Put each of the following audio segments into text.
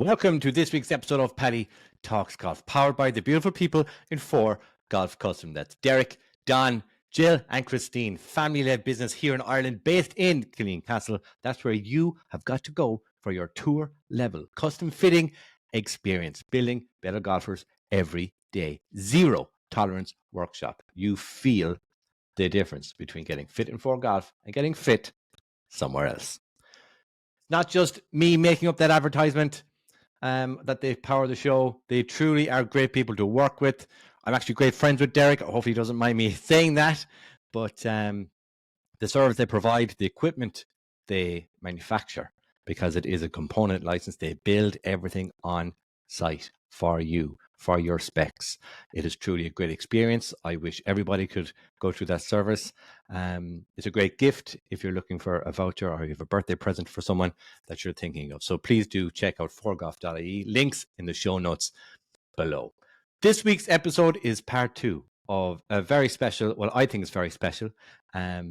Welcome to this week's episode of Paddy Talks Golf, powered by the beautiful people in 4 Golf Custom. That's Derek, Don, Jill and Christine, family-led business here in Ireland, based in Killeen Castle. That's where you have got to go for your tour level custom fitting experience, building better golfers every day. Zero tolerance workshop. You feel the difference between getting fit in 4 Golf and getting fit somewhere else. Not just me making up that advertisement that they power the show. They truly are great people to work with. I'm actually great friends with Derek. Hopefully he doesn't mind me saying that. But the service they provide, the equipment they manufacture, because it is a component license, they build everything on site for you, for your specs. It is truly a great experience. I wish everybody could go through that service. It's a great gift if you're looking for a voucher or you have a birthday present for someone that you're thinking of. So please do check out 4golf.ie. Links in the show notes below. This week's episode is part 2 of a very special, well, I think it's very special. I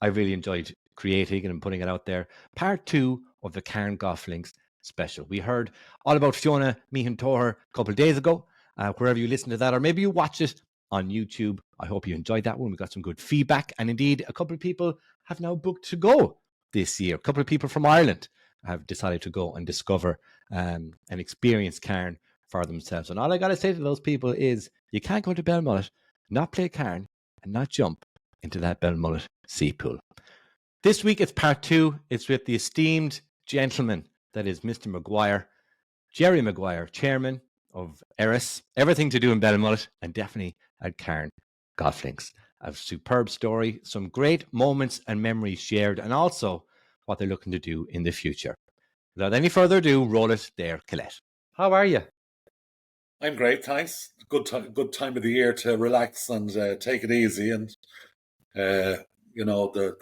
really enjoyed creating and putting it out there. Part 2 of the Carne Golf Links special. We heard all about Fiona Meehan-Toher a couple of days ago, wherever you listen to that, or maybe you watch it on YouTube. I hope you enjoyed that one. We got some good feedback. And indeed, a couple of people have now booked to go this year. A couple of people from Ireland have decided to go and discover and experience Carne for themselves. And all I got to say to those people is you can't go to Belmullet, not play Carne, and not jump into that Belmullet sea pool. This week, it's part 2. It's with the esteemed gentleman that is Mr. Maguire, Gerry Maguire, chairman of ERIS, everything to do in Belmullet, and definitely at Carne Golf Links. A superb story, some great moments and memories shared, and also what they're looking to do in the future. Without any further ado, roll it there, Colette. How are you? I'm great, thanks. Good time of the year to relax and take it easy. And the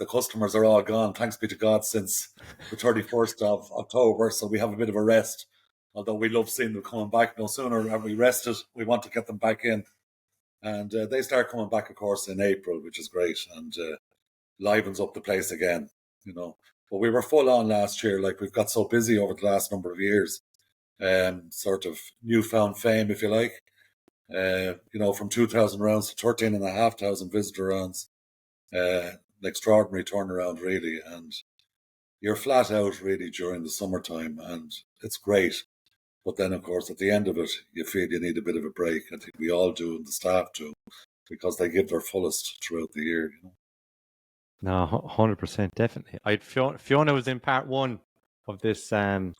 customers are all gone, thanks be to God, since the 31st of October. So we have a bit of a rest. Although we love seeing them coming back. No sooner are we rested, we want to get them back in. And they start coming back, of course, in April, which is great, and livens up the place again. But we were full on last year. Like, we've got so busy over the last number of years. Sort of newfound fame, if you like. From 2,000 rounds to 13,500 visitor rounds. An extraordinary turnaround, really, and you're flat out really during the summertime, and it's great. But then, of course, at the end of it, you feel you need a bit of a break. I think we all do, and the staff do, because they give their fullest throughout the year. No, 100%, definitely. Fiona was in part 1 of this. I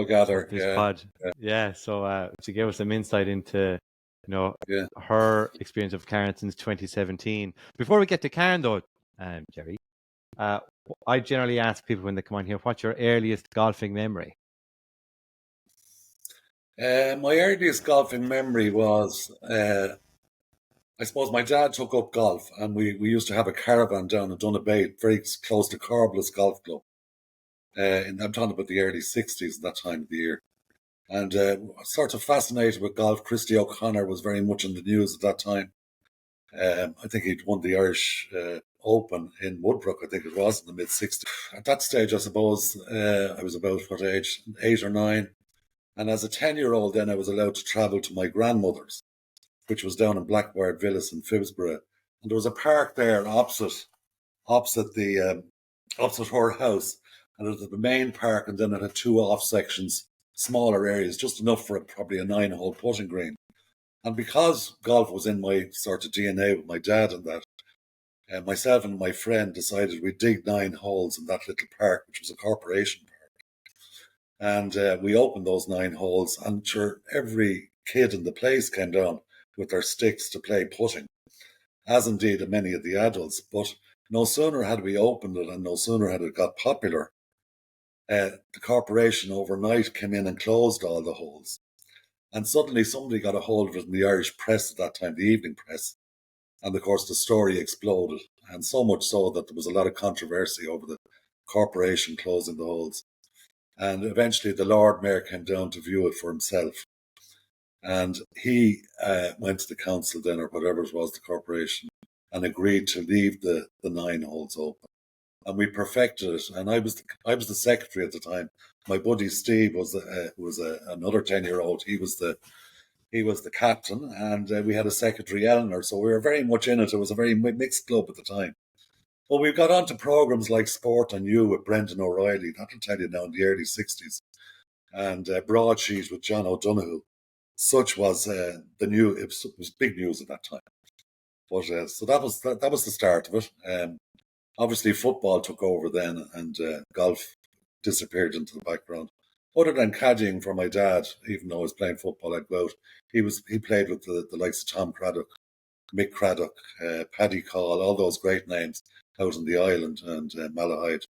gather, pod. Yeah. So to give us some insight into, her experience of Carne since 2017. Before we get to Carne, though, Gerry, I generally ask people when they come on here, what's your earliest golfing memory? My earliest golfing memory was, I suppose my dad took up golf, and we used to have a caravan down in Donaghbate, very close to Corbelis Golf Club. I'm talking about the early 60s, that time of the year. And sort of fascinated with golf. Christy O'Connor was very much in the news at that time. I think he'd won the Irish Open in Woodbrook, I think it was, in the mid-60s. At that stage, I suppose, I was about, what age, 8 or 9. And as a 10-year-old, then I was allowed to travel to my grandmother's, which was down in Blackbird Villas in Phibsborough. And there was a park there opposite her house. And it was the main park, and then it had 2 off sections, smaller areas, just enough for probably a 9-hole putting green. And because golf was in my sort of DNA with my dad and that, myself and my friend decided we'd dig 9 holes in that little park, which was a corporation park. And we opened those 9 holes, and sure, every kid in the place came down with their sticks to play putting, as indeed many of the adults. But no sooner had we opened it and no sooner had it got popular, the corporation overnight came in and closed all the holes. And suddenly somebody got a hold of it in the Irish press at that time, the evening press. And of course the story exploded, and so much so that there was a lot of controversy over the corporation closing the holes. And eventually the Lord Mayor came down to view it for himself. And he went to the council then, or whatever it was, the corporation, and agreed to leave the 9 holes open. And we perfected it. And I was the secretary at the time. My buddy Steve was another 10-year-old. He was the captain, and we had a secretary, Eleanor. So we were very much in it. It was a very mixed club at the time. But we got onto programs like Sport on You with Brendan O'Reilly. That'll tell you now, in the early 60s. And Broadsheet with John O'Donoghue. Such was the new. It was big news at that time. But so that was the start of it. Obviously, football took over then, and golf disappeared into the background. Other than caddying for my dad, even though I was playing football, I'd go out. He played with the likes of Tom Craddock, Mick Craddock, Paddy Call, all those great names out on the island and Malahide.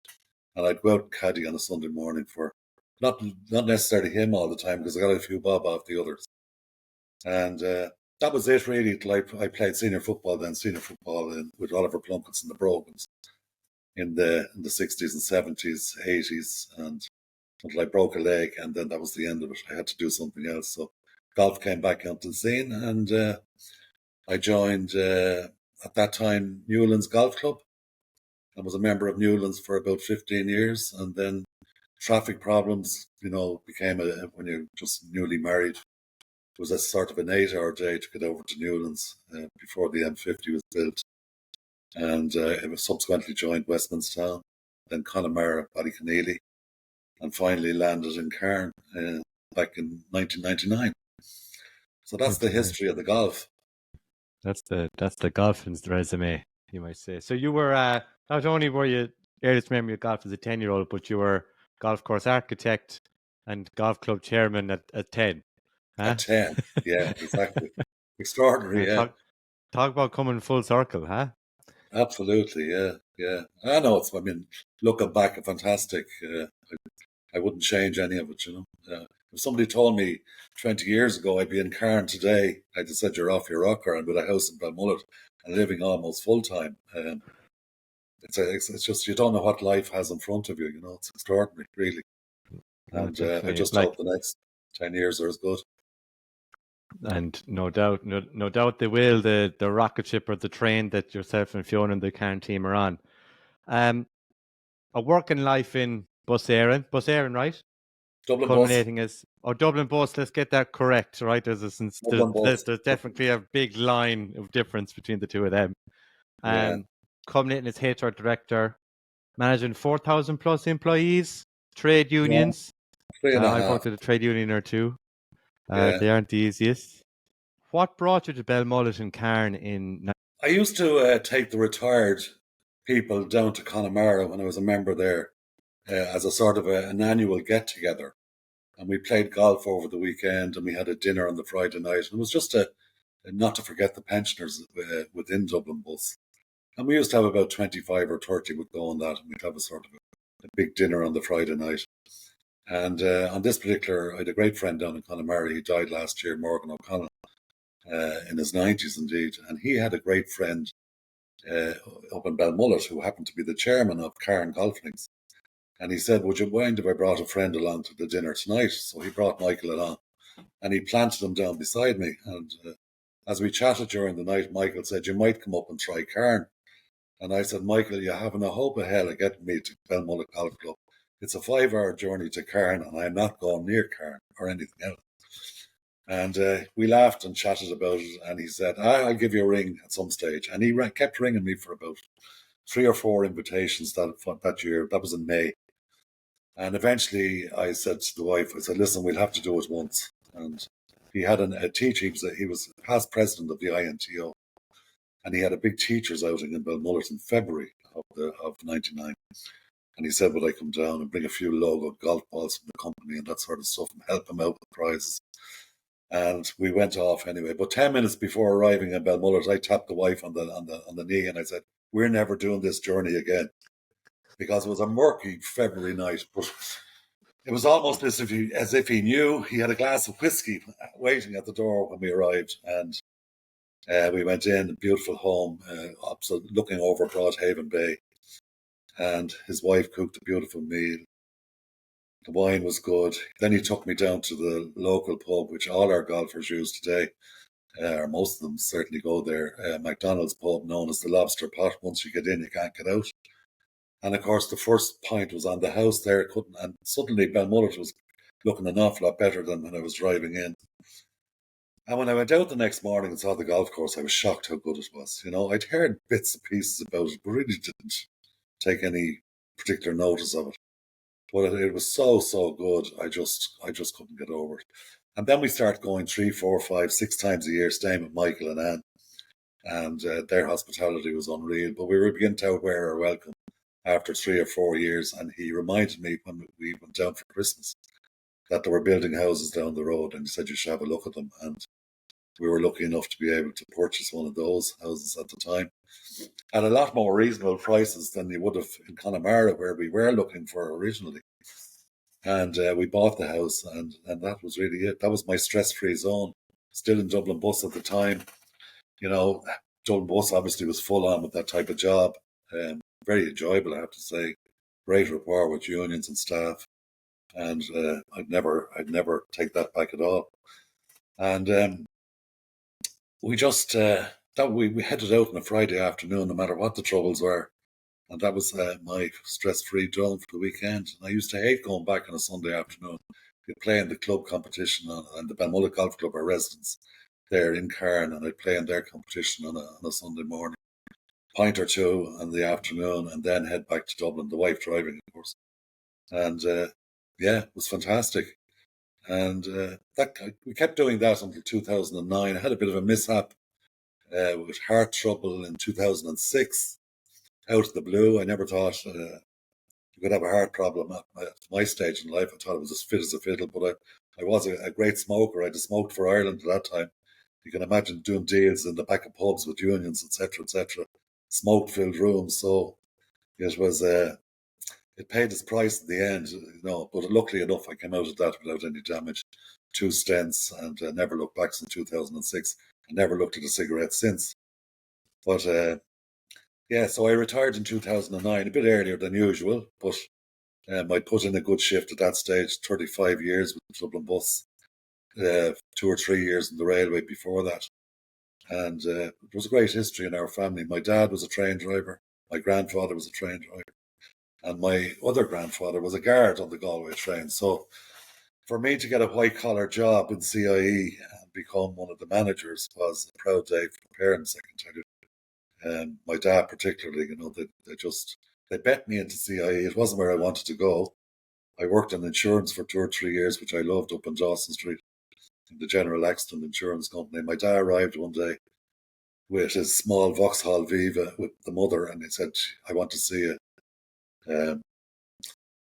And I'd go out and caddy on a Sunday morning for not necessarily him all the time, because I got a few bob off the others. And that was it really till I played senior football with Oliver Plunkett's and the Brogans in the 60s and 70s, 80s, and until I broke a leg, and then that was the end of it. I had to do something else. So golf came back onto the scene, and I joined at that time Newlands Golf Club. I was a member of Newlands for about 15 years, and then traffic problems, became when you're just newly married. It was a sort of an 8-hour day to get over to Newlands before the M50 was built. And it was subsequently joined Westminster, then Connemara, Ballyconneely, and finally landed in Carne back in 1999. So that's the history of the golf. That's the golfing's resume, you might say. So you were not only were you earliest memory of golf as a 10-year-old, but you were golf course architect and golf club chairman at 10. Huh? At 10, yeah, exactly. Extraordinary, yeah. Talk about coming full circle, huh? Absolutely, yeah. I know looking back, fantastic. I wouldn't change any of it, If somebody told me 20 years ago I'd be in Carne today, I'd have said you're off your rocker and with a house in Balmullet and living almost full time. It's just, you don't know what life has in front of you, It's extraordinary, really. And I just hope the next 10 years are as good. And no doubt they will. The rocket ship or the train that yourself and Fiona and the Carne team are on. A working life in Bus Éireann, right? Dublin Culminating Bus. Dublin Bus. Let's get that correct, right? There's definitely a big line of difference between the two of them. Culminating as HR director, managing 4,000 plus employees, trade unions. I've worked at a trade union or two. They aren't the easiest. What brought you to Balmullet and Carne I used to take the retired people down to Connemara when I was a member there as a sort of an annual get-together. And we played golf over the weekend, and we had a dinner on the Friday night. And it was just not to forget the pensioners within Dublin Bus. And we used to have about 25 or 30 would go on that, and we'd have a sort of a big dinner on the Friday night. And on this particular, I had a great friend down in Connemara. He died last year, Morgan O'Connell, in his 90s indeed. And he had a great friend up in Balmullet who happened to be the chairman of Carne Golf Links. And he said, would you mind if I brought a friend along to the dinner tonight? So he brought Michael along, and he planted him down beside me. And as we chatted during the night, Michael said, you might come up and try Carne. And I said, Michael, you haven't a hope of hell of getting me to Balmullet Golf Club. It's a 5-hour journey to Carne, and I'm not going near Carne or anything else. And we laughed and chatted about it, and he said, I'll give you a ring at some stage. And he kept ringing me for about 3 or 4 invitations that year. That was in May. And eventually I said to the wife, I said, listen, we'll have to do it once. And he had a teacher, he was past president of the INTO. And he had a big teachers outing in Balmullet in February of 99. And he said, would I come down and bring a few logoed golf balls from the company and that sort of stuff and help him out with prizes. And we went off anyway. But 10 minutes before arriving in Balmullet, I tapped the wife on the knee and I said, we're never doing this journey again. Because it was a murky February night. But it was almost as if he knew. He had a glass of whiskey waiting at the door when we arrived. And we went in, a beautiful home, opposite, looking over Broadhaven Bay. And his wife cooked a beautiful meal. The wine was good. Then he took me down to the local pub, which all our golfers use today, or most of them certainly go there. McDonald's pub, known as the Lobster Pot. Once you get in, you can't get out. And of course, the first point was on the house there. And suddenly Balmullet was looking an awful lot better than when I was driving in. And when I went out the next morning and saw the golf course, I was shocked how good it was. I'd heard bits and pieces about it, but really didn't take any particular notice of it. But it was so, so good. I just couldn't get over it. And then we started going 3, 4, 5, 6 times a year, staying with Michael and Anne. And their hospitality was unreal. But we were beginning to outwear our welcome after 3 or 4 years. And he reminded me when we went down for Christmas that they were building houses down the road. And he said, you should have a look at them. And we were lucky enough to be able to purchase one of those houses at the time at a lot more reasonable prices than you would have in Connemara, where we were looking for originally. And we bought the house, and that was really it. That was my stress-free zone. Still in Dublin Bus at the time. Dublin Bus obviously was full on with that type of job. Very enjoyable, I have to say. Great rapport with unions and staff. And I'd never take that back at all. And we just we headed out on a Friday afternoon, no matter what the troubles were, and that was my stress-free zone for the weekend. And I used to hate going back on a Sunday afternoon. We'd play in the club competition and the Balmullet Golf Club, our residents there in Carne, and I'd play in their competition on a Sunday morning, pint or two in the afternoon, and then head back to Dublin. The wife driving, of course, and it was fantastic. And we kept doing that until 2009. I had a bit of a mishap with heart trouble in 2006, out of the blue. I never thought you could have a heart problem at my stage in life. I thought I was as fit as a fiddle, but I was a great smoker. I'd smoked for Ireland at that time. You can imagine doing deals in the back of pubs with unions, etc., smoke-filled rooms. So it was it paid its price in the end, but luckily enough, I came out of that without any damage. 2 stents, and never looked back since 2006. I never looked at a cigarette since. But so I retired in 2009, a bit earlier than usual, but I put in a good shift at that stage, 35 years with the Dublin Bus, 2 or 3 years in the railway before that. And it was a great history in our family. My dad was a train driver. My grandfather was a train driver. And my other grandfather was a guard on the Galway train. So for me to get a white-collar job in CIE and become one of the managers was a proud day for the parents, I can tell you. And my dad particularly, they bet me into CIE. It wasn't where I wanted to go. I worked in insurance for 2 or 3 years, which I loved, up on Dawson Street, in the General Accident Insurance Company. My dad arrived one day with his small Vauxhall Viva with the mother, and he said, I want to see you.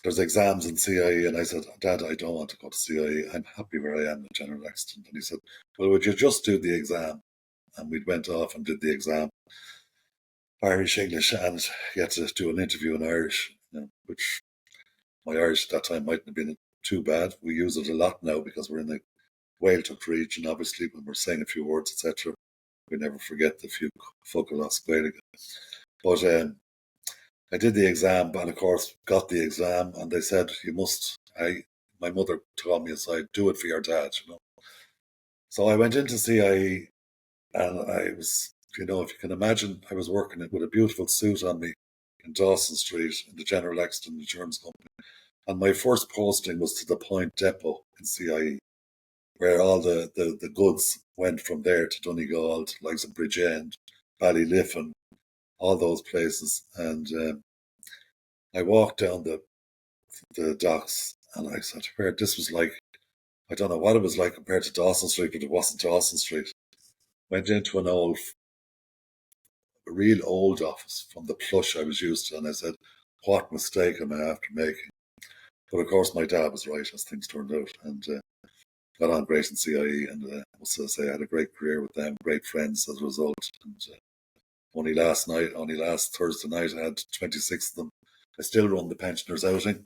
There's exams in CIE, and I said, Dad, I don't want to go to CIE. I'm happy where I am in General Accident. And he said, well, would you just do the exam? And we went off and did the exam, Irish, English, and you had to do an interview in Irish, which my Irish at that time mightn't have been too bad. We use it a lot now because we're in the Gaeltacht region, obviously, when we're saying a few words, etc. We never forget the few focal os Gaelic. But I did the exam, and of course got the exam, and they said, you must, my mother told me aside, do it for your dad, So I went into CIE, and I was, if you can imagine, I was working with a beautiful suit on me in Dawson Street in the General Accident Insurance Company. And my first posting was to the Point Depot in CIE, where all the goods went from there to Donegal, like Bridgend, Ballyliffin, all those places. And I walked down the docks, and I said, this was like, I don't know what it was like compared to Dawson Street, but it wasn't Dawson Street. Went into a real old office from the plush I was used to, and I said, what mistake am I after making? But of course my dad was right, as things turned out, and got on great in CIE, and I must say I had a great career with them, great friends as a result. And only last Thursday night, I had 26 of them. I still run the pensioners outing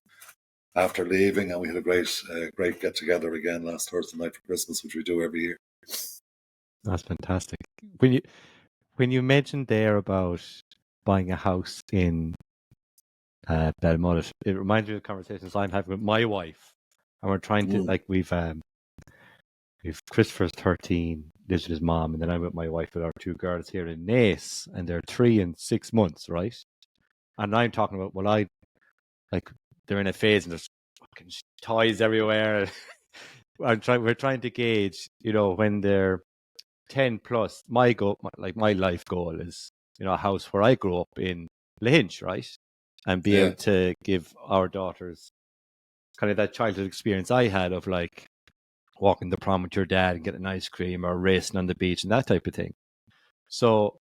after leaving, and we had a great get together again last Thursday night for Christmas, which we do every year. That's fantastic. When you mentioned there about buying a house in Balmullet, it reminds me of conversations I'm having with my wife, and we're trying to we've Christopher's 13, lives with his mom, and then I'm with my wife with our 2 girls here in Naas, and they're 3 and 6 months, right? And I'm talking about, well, like, they're in a phase and there's fucking toys everywhere. We're trying to gauge, when they're 10 plus. My life goal is, a house where I grew up in Lahinch, right? And be Yeah. able to give our daughters kind of that childhood experience I had of like walking the prom with your dad and getting ice cream or racing on the beach and that type of thing. So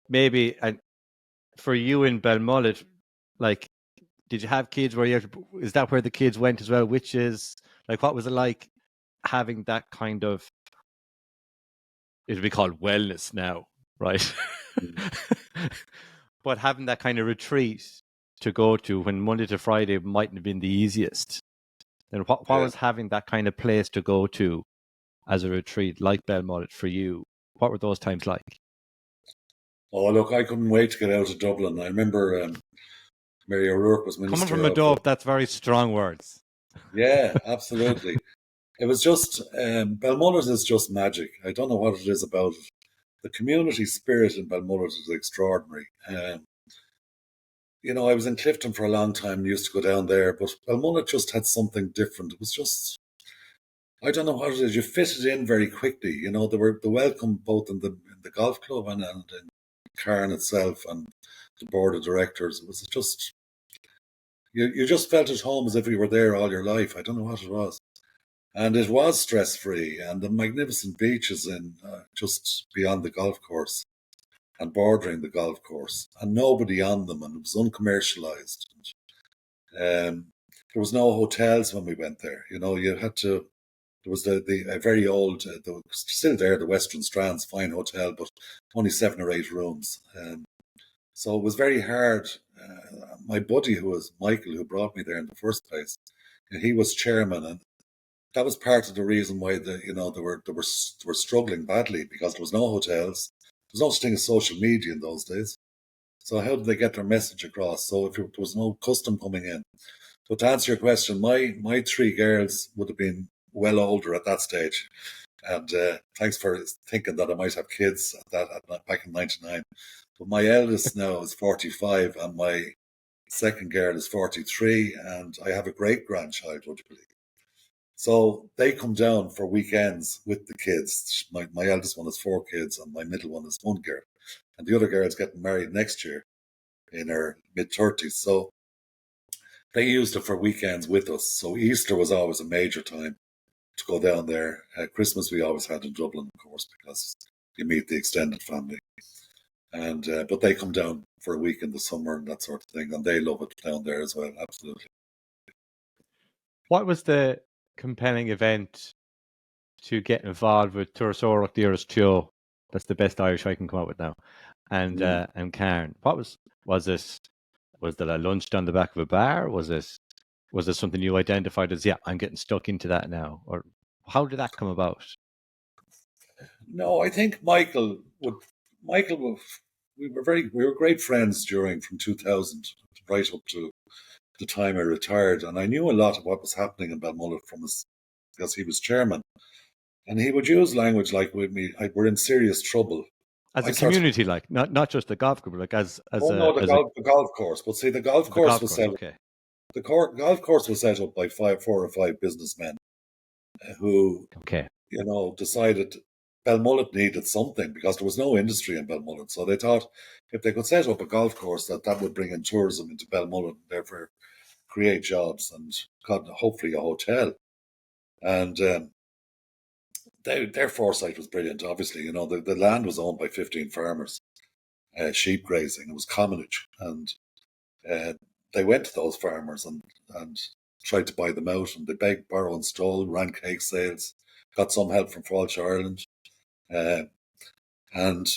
maybe, and for you in Belmullet, like, did you have kids is that where the kids went as well? Which is like, what was it like having that kind of, it'll be called wellness now, right? But having that kind of retreat to go to when Monday to Friday mightn't have been the easiest. And what Yeah. was having that kind of place to go to as a retreat like Belmullet for you? What were those times like? Oh, look, I couldn't wait to get out of Dublin. I remember Mary O'Rourke was Coming Minister from a of... dove, that's very strong words. Yeah, absolutely. It was just... Belmullet is just magic. I don't know what it is about it. The community spirit in Belmullet is extraordinary. I was in Clifton for a long time and used to go down there, but Belmullet just had something different. It was just... I don't know what it is. You fitted in very quickly. They were the welcome both in the golf club and in Carne itself and the board of directors. It was just... You just felt at home as if you were there all your life. I don't know what it was. And it was stress-free, and the magnificent beaches in just beyond the golf course and bordering the golf course, and nobody on them, and it was uncommercialised. There was no hotels when we went there. You had to... There was a very old, still there, the Western Strands, fine hotel, but only 7 or 8 rooms. So it was very hard. My buddy, who was Michael, who brought me there in the first place, he was chairman, and that was part of the reason why they were struggling badly, because there was no hotels. There was no such thing as social media in those days. So how did they get their message across? So if there was no custom coming in. So to answer your question, my 3 girls would have been well older at that stage. And thanks for thinking that I might have kids back in '99. But my eldest now is 45, and my second girl is 43, and I have a great grandchild, would you believe? So they come down for weekends with the kids. My eldest one has 4 kids, and my middle one is 1 girl. And the other girl is getting married next year in her mid-30s. So they used it for weekends with us. So Easter was always a major time to go down there. Christmas we always had in Dublin, of course, because you meet the extended family. And but they come down for a week in the summer and that sort of thing, and they love it down there as well. Absolutely. What was the compelling event to get involved with Tuasorach Díras Teo? That's the best Irish I can come up with now. And Cairn. What was it? Was there a lunch down the back of a bar? Was it something you identified as, yeah, I'm getting stuck into that now? Or how did that come about? No, I think Michael, we were great friends from 2000 right up to the time I retired, and I knew a lot of what was happening in Balmullet because he was chairman, and he would use language like with me, we're in serious trouble. As a community, like not just the golf club, like the golf course. But see, the golf course was set. Okay. The golf course was set up by 4 or 5 businessmen who, decided Belmullet needed something because there was no industry in Belmullet. So they thought if they could set up a golf course, that would bring in tourism into Belmullet and therefore create jobs and hopefully a hotel. And their foresight was brilliant. Obviously, the land was owned by 15 farmers, sheep grazing. It was commonage, and they went to those farmers and tried to buy them out, and they begged, borrowed, and stole, ran cake sales, got some help from Fáilte Ireland, and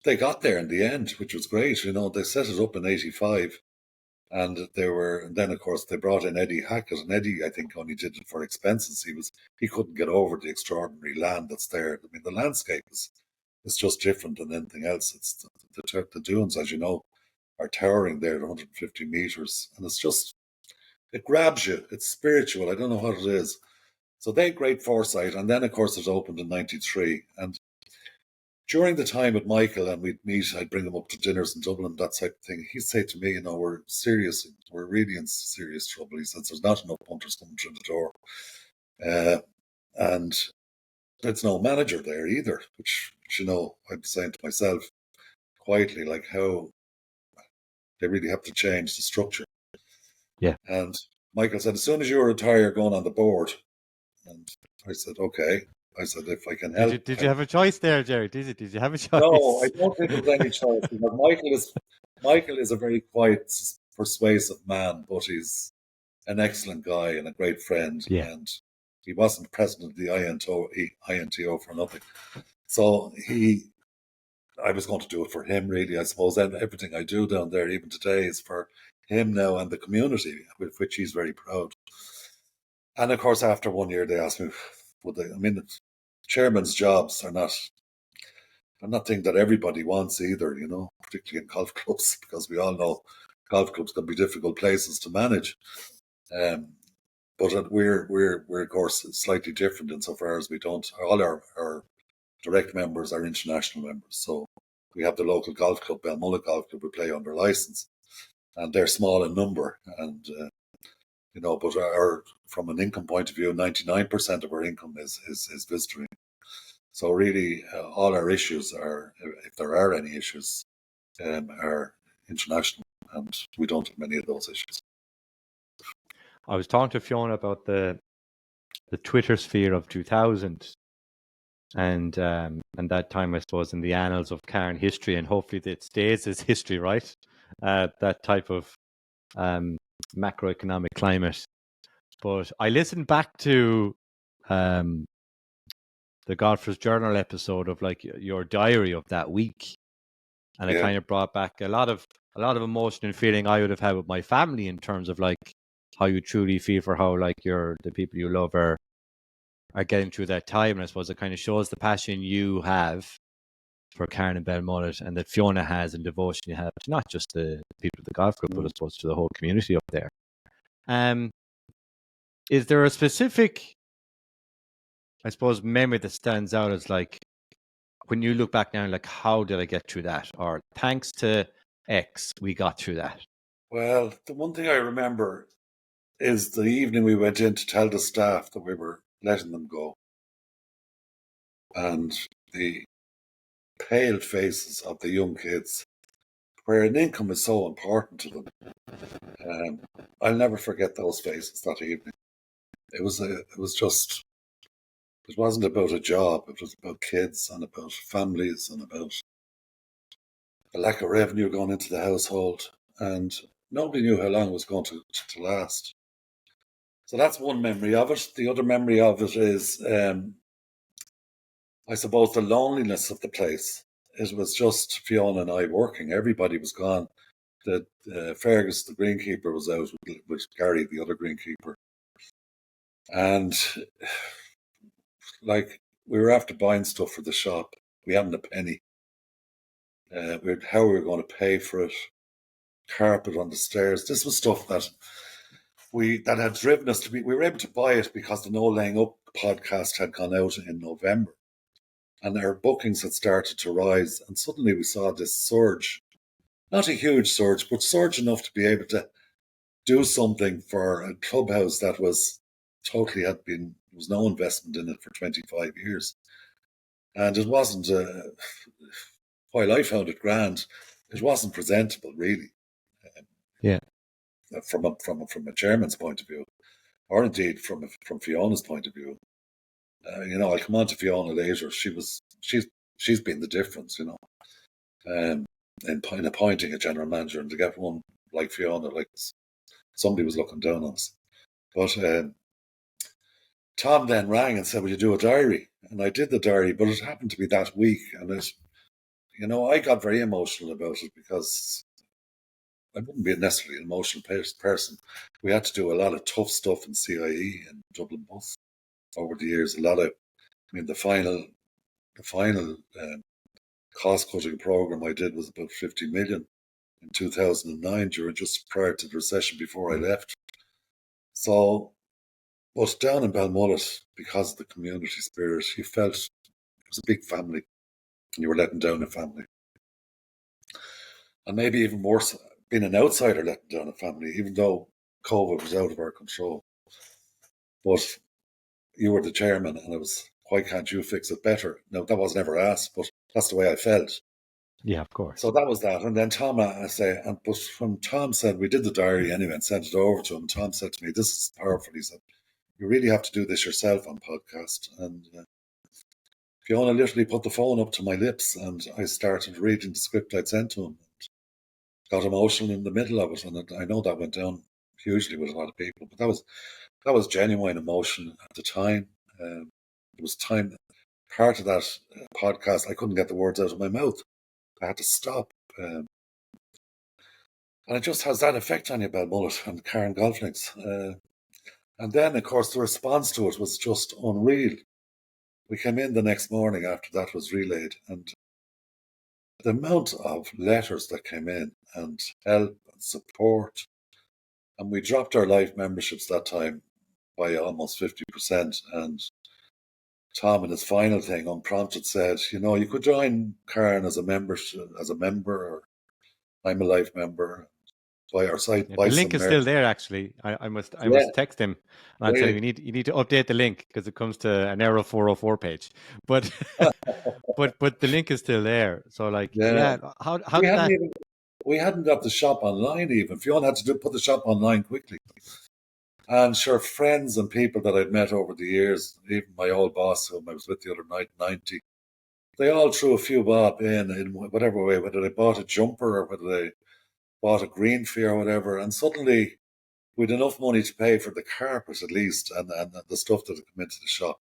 they got there in the end, which was great. They set it up in '85, and then of course they brought in Eddie Hackett, and Eddie, I think, only did it for expenses. He couldn't get over the extraordinary land that's there. I mean, the landscape is just different than anything else. It's the dunes, as you know, are towering there at 150 meters, and it grabs you. It's spiritual. I don't know what it is. So they had great foresight, and then of course it opened in '93, and during the time with Michael and we'd meet, I'd bring him up to dinners in Dublin, that type of thing. He'd say to me, we're serious, we're really in serious trouble. He said, there's not enough punters coming through the door. And there's no manager there either, which, I'm saying to myself quietly, like how they really have to change the structure. Yeah. And Michael said, as soon as you retire, you're going on the board. And I said, okay. I said, if I can help. Did you have a choice there, Gerry? Did you have a choice? No, I don't think there's any choice. Because Michael is a very quiet, persuasive man, but he's an excellent guy and a great friend. Yeah. And he wasn't president of the INTO for nothing. So I was going to do it for him, really. I suppose everything I do down there, even today, is for him now and the community, with which he's very proud. And of course, after 1 year, they asked me, chairman's jobs are not thing that everybody wants either, particularly in golf clubs, because we all know golf clubs can be difficult places to manage. But we're of course slightly different insofar as we don't. All our direct members are international members, so we have the local golf club, Belmullet Golf Club, we play under license, and they're small in number, and but from an income point of view, 99% of our income is visiting. So really, all our issues are, if there are any issues, are international, and we don't have many of those issues. I was talking to Fiona about the Twitter sphere of 2000, and that time, I suppose, in the annals of Carne history, and hopefully it stays as history, right? That type of macroeconomic climate. But I listened back to the Golfer's Journal episode of like your diary of that week, and it kind of brought back a lot of emotion and feeling I would have had with my family in terms of like how you truly feel for how like the people you love are getting through that time. And I suppose it kind of shows the passion you have for Carne and Belmullet, and that Fiona has, and devotion you have to not just the people of the golf club, but I suppose to the whole community up there. Is there a specific, I suppose, memory that stands out as like, when you look back now, like, how did I get through that? Or thanks to X, we got through that? Well, the one thing I remember is the evening we went in to tell the staff that we were letting them go. And the pale faces of the young kids, where an income is so important to them. I'll never forget those faces that evening. It wasn't about a job. It was about kids and about families and about the lack of revenue going into the household. And nobody knew how long it was going to last. So that's one memory of it. The other memory of it is, I suppose, the loneliness of the place. It was just Fiona and I working. Everybody was gone. Fergus, the greenkeeper, was out with Gary, the other greenkeeper. And like, we were after buying stuff for the shop. We hadn't a penny. How we were going to pay for it. Carpet on the stairs. This was stuff that had driven us to be. We were able to buy it because the No Laying Up podcast had gone out in November, and our bookings had started to rise. And suddenly we saw this surge, not a huge surge, but surge enough to be able to do something for a clubhouse that was totally there was no investment in it for 25 years. And it wasn't, while I found it grand, it wasn't presentable, really. Yeah. From a chairman's point of view, or indeed from Fiona's point of view. I'll come on to Fiona later. She's been the difference, in appointing a general manager, and to get one like Fiona, like somebody was looking down on us. But Tom then rang and said, "Will you do a diary?" And I did the diary, but it happened to be that week, and I got very emotional about it because I wouldn't be necessarily an emotional person. We had to do a lot of tough stuff in CIE and Dublin Bus over the years. The final cost-cutting program I did was about 50 million in 2009, just prior to the recession, before I left. So, but down in Belmullet, because of the community spirit, you felt it was a big family. and you were letting down a family. And maybe even worse, being an outsider letting down a family, even though COVID was out of our control. But you were the chairman, and it was, why can't you fix it better? No, that was never asked, but that's the way I felt. Yeah, of course. So that was that. And then Tom, but when Tom said, we did the diary anyway and sent it over to him, Tom said to me, this is powerful. He said, you really have to do this yourself on podcast. And Fiona literally put the phone up to my lips, and I started reading the script I'd sent to him. Got emotional in the middle of it, and I know that went down hugely with a lot of people. But that was genuine emotion at the time. It was time. Part of that podcast, I couldn't get the words out of my mouth. I had to stop. And it just has that effect on you, Balmullet and Carne Golf Links. And then, of course, the response to it was just unreal. We came in the next morning after that was relayed, and the amount of letters that came in and help and support. And we dropped our life memberships that time by almost 50%. And Tom, in his final thing, unprompted, said, you could join Carne as a member, or I'm a life member. By our site, the link is still there. Actually, I must text him. And I'll tell him you need to update the link because it comes to an error 404 page. But but the link is still there. So how did that? We hadn't got the shop online even. Fiona had to put the shop online quickly. And sure, friends and people that I'd met over the years, even my old boss whom I was with the other night, 90, they all threw a few bob in whatever way, whether they bought a jumper or whether they bought a green fee or whatever. And suddenly we'd enough money to pay for the carpet at least and the stuff that had come into the shop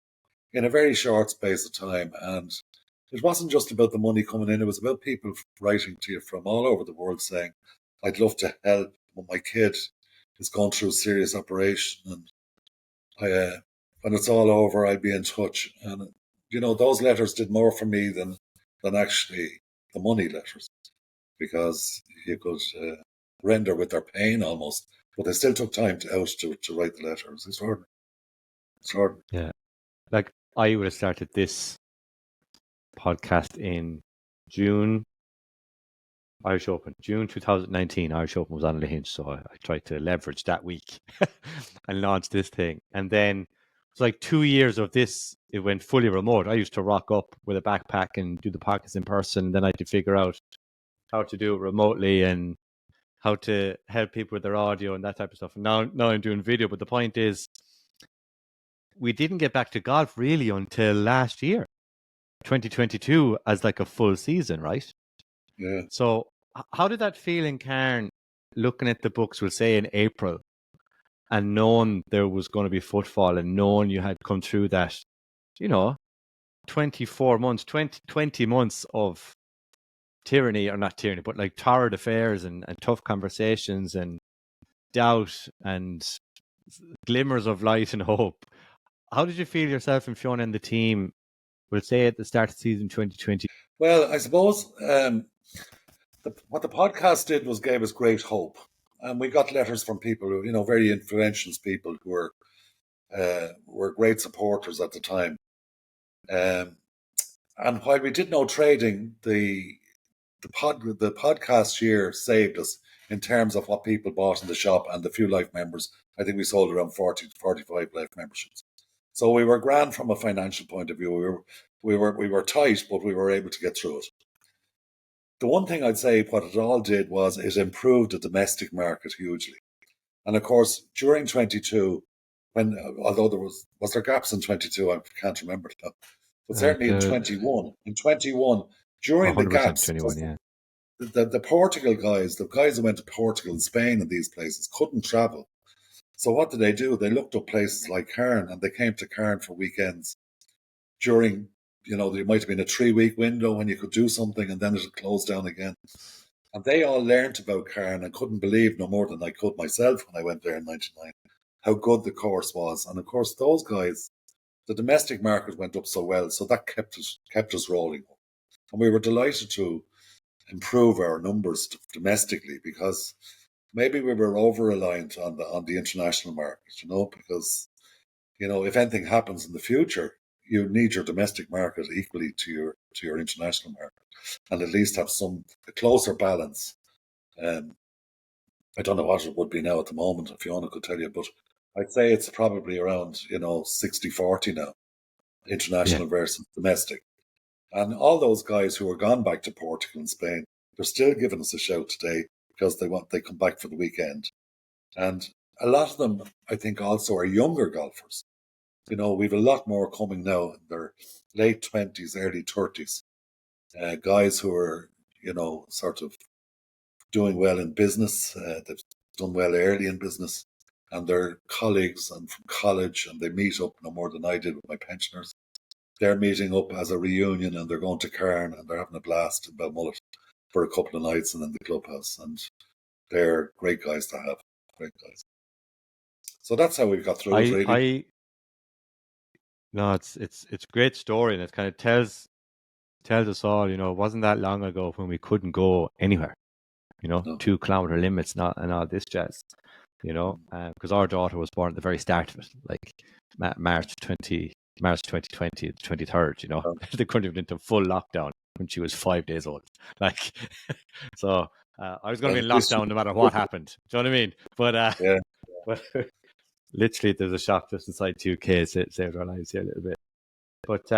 in a very short space of time. And it wasn't just about the money coming in, it was about people writing to you from all over the world saying, I'd love to help, but my kid is going through a serious operation, and when it's all over, I'd be in touch. And, those letters did more for me than actually the money letters, because you could render with their pain almost, but they still took time to write the letter. It was extraordinary. Yeah. Like, I would have started this podcast in June Irish Open, June 2019. Irish Open was on the hinge, so I tried to leverage that week and launch this thing. And then it's like 2 years of this, it went fully remote. I used to rock up with a backpack and do the podcast in person. Then I had to figure out how to do it remotely and how to help people with their audio and that type of stuff. And now I'm doing video. But the point is, we didn't get back to golf really until last year, 2022, as like a full season, right? Yeah. So how did that feel in Carne, looking at the books, we'll say in April, and knowing there was going to be footfall and knowing you had come through that, 24 months, 20 months of tyranny, or not tyranny, but like torrid affairs and tough conversations and doubt and glimmers of light and hope. How did you feel yourself and Fiona and the team, we'll say at the start of season 2020? Well, I suppose what the podcast did was gave us great hope. And we got letters from people who, very influential people who were great supporters at the time. And while we did no trading, the podcast year saved us in terms of what people bought in the shop and the few life members. I think we sold around 40 to 45 life memberships. So we were grand from a financial point of view. We were tight, but we were able to get through it. The one thing I'd say what it all did was it improved the domestic market hugely. And of course, during 22, although was there gaps in 22, I can't remember now. But certainly in 21, during the gaps, 21, yeah. the Portugal guys, the guys who went to Portugal and Spain and these places couldn't travel. So what did they do? They looked up places like Carne, and they came to Carne for weekends during, there might have been a 3-week window when you could do something, and then it would close down again. And they all learnt about Carne and couldn't believe, no more than I could myself when I went there in 99, how good the course was. And of course, those guys, the domestic market went up so well, so that kept us rolling. And we were delighted to improve our numbers domestically, because maybe we were over-reliant on the international market, because, if anything happens in the future, you need your domestic market equally to your international market, and at least have a closer balance. I don't know what it would be now at the moment, if Fiona could tell you, but I'd say it's probably around 60-40 now, Yeah. international versus domestic. And all those guys who are gone back to Portugal and Spain, they're still giving us a shout today because they come back for the weekend. And a lot of them, I think, also are younger golfers. We've a lot more coming now in their late 20s, early 30s. Guys who are, sort of doing well in business. They've done well early in business. And they're colleagues and from college, and they meet up no more than I did with my pensioners. They're meeting up as a reunion, and they're going to Carne, and they're having a blast in Belmullet for a couple of nights and in the clubhouse. And they're great guys to have. Great guys. So that's how we've got through it, really. No, it's a great story, and it kind of tells us all. It wasn't that long ago when we couldn't go anywhere. No. 2-kilometer limits, and all this jazz. Because our daughter was born at the very start of it, like March 2020, the 23rd. Oh. They couldn't have been into full lockdown when she was 5 days old. So I was going to be in lockdown no matter what happened. Do you know what I mean? But yeah. But literally, there's a shop just inside 2K. It saved our lives here a little bit. But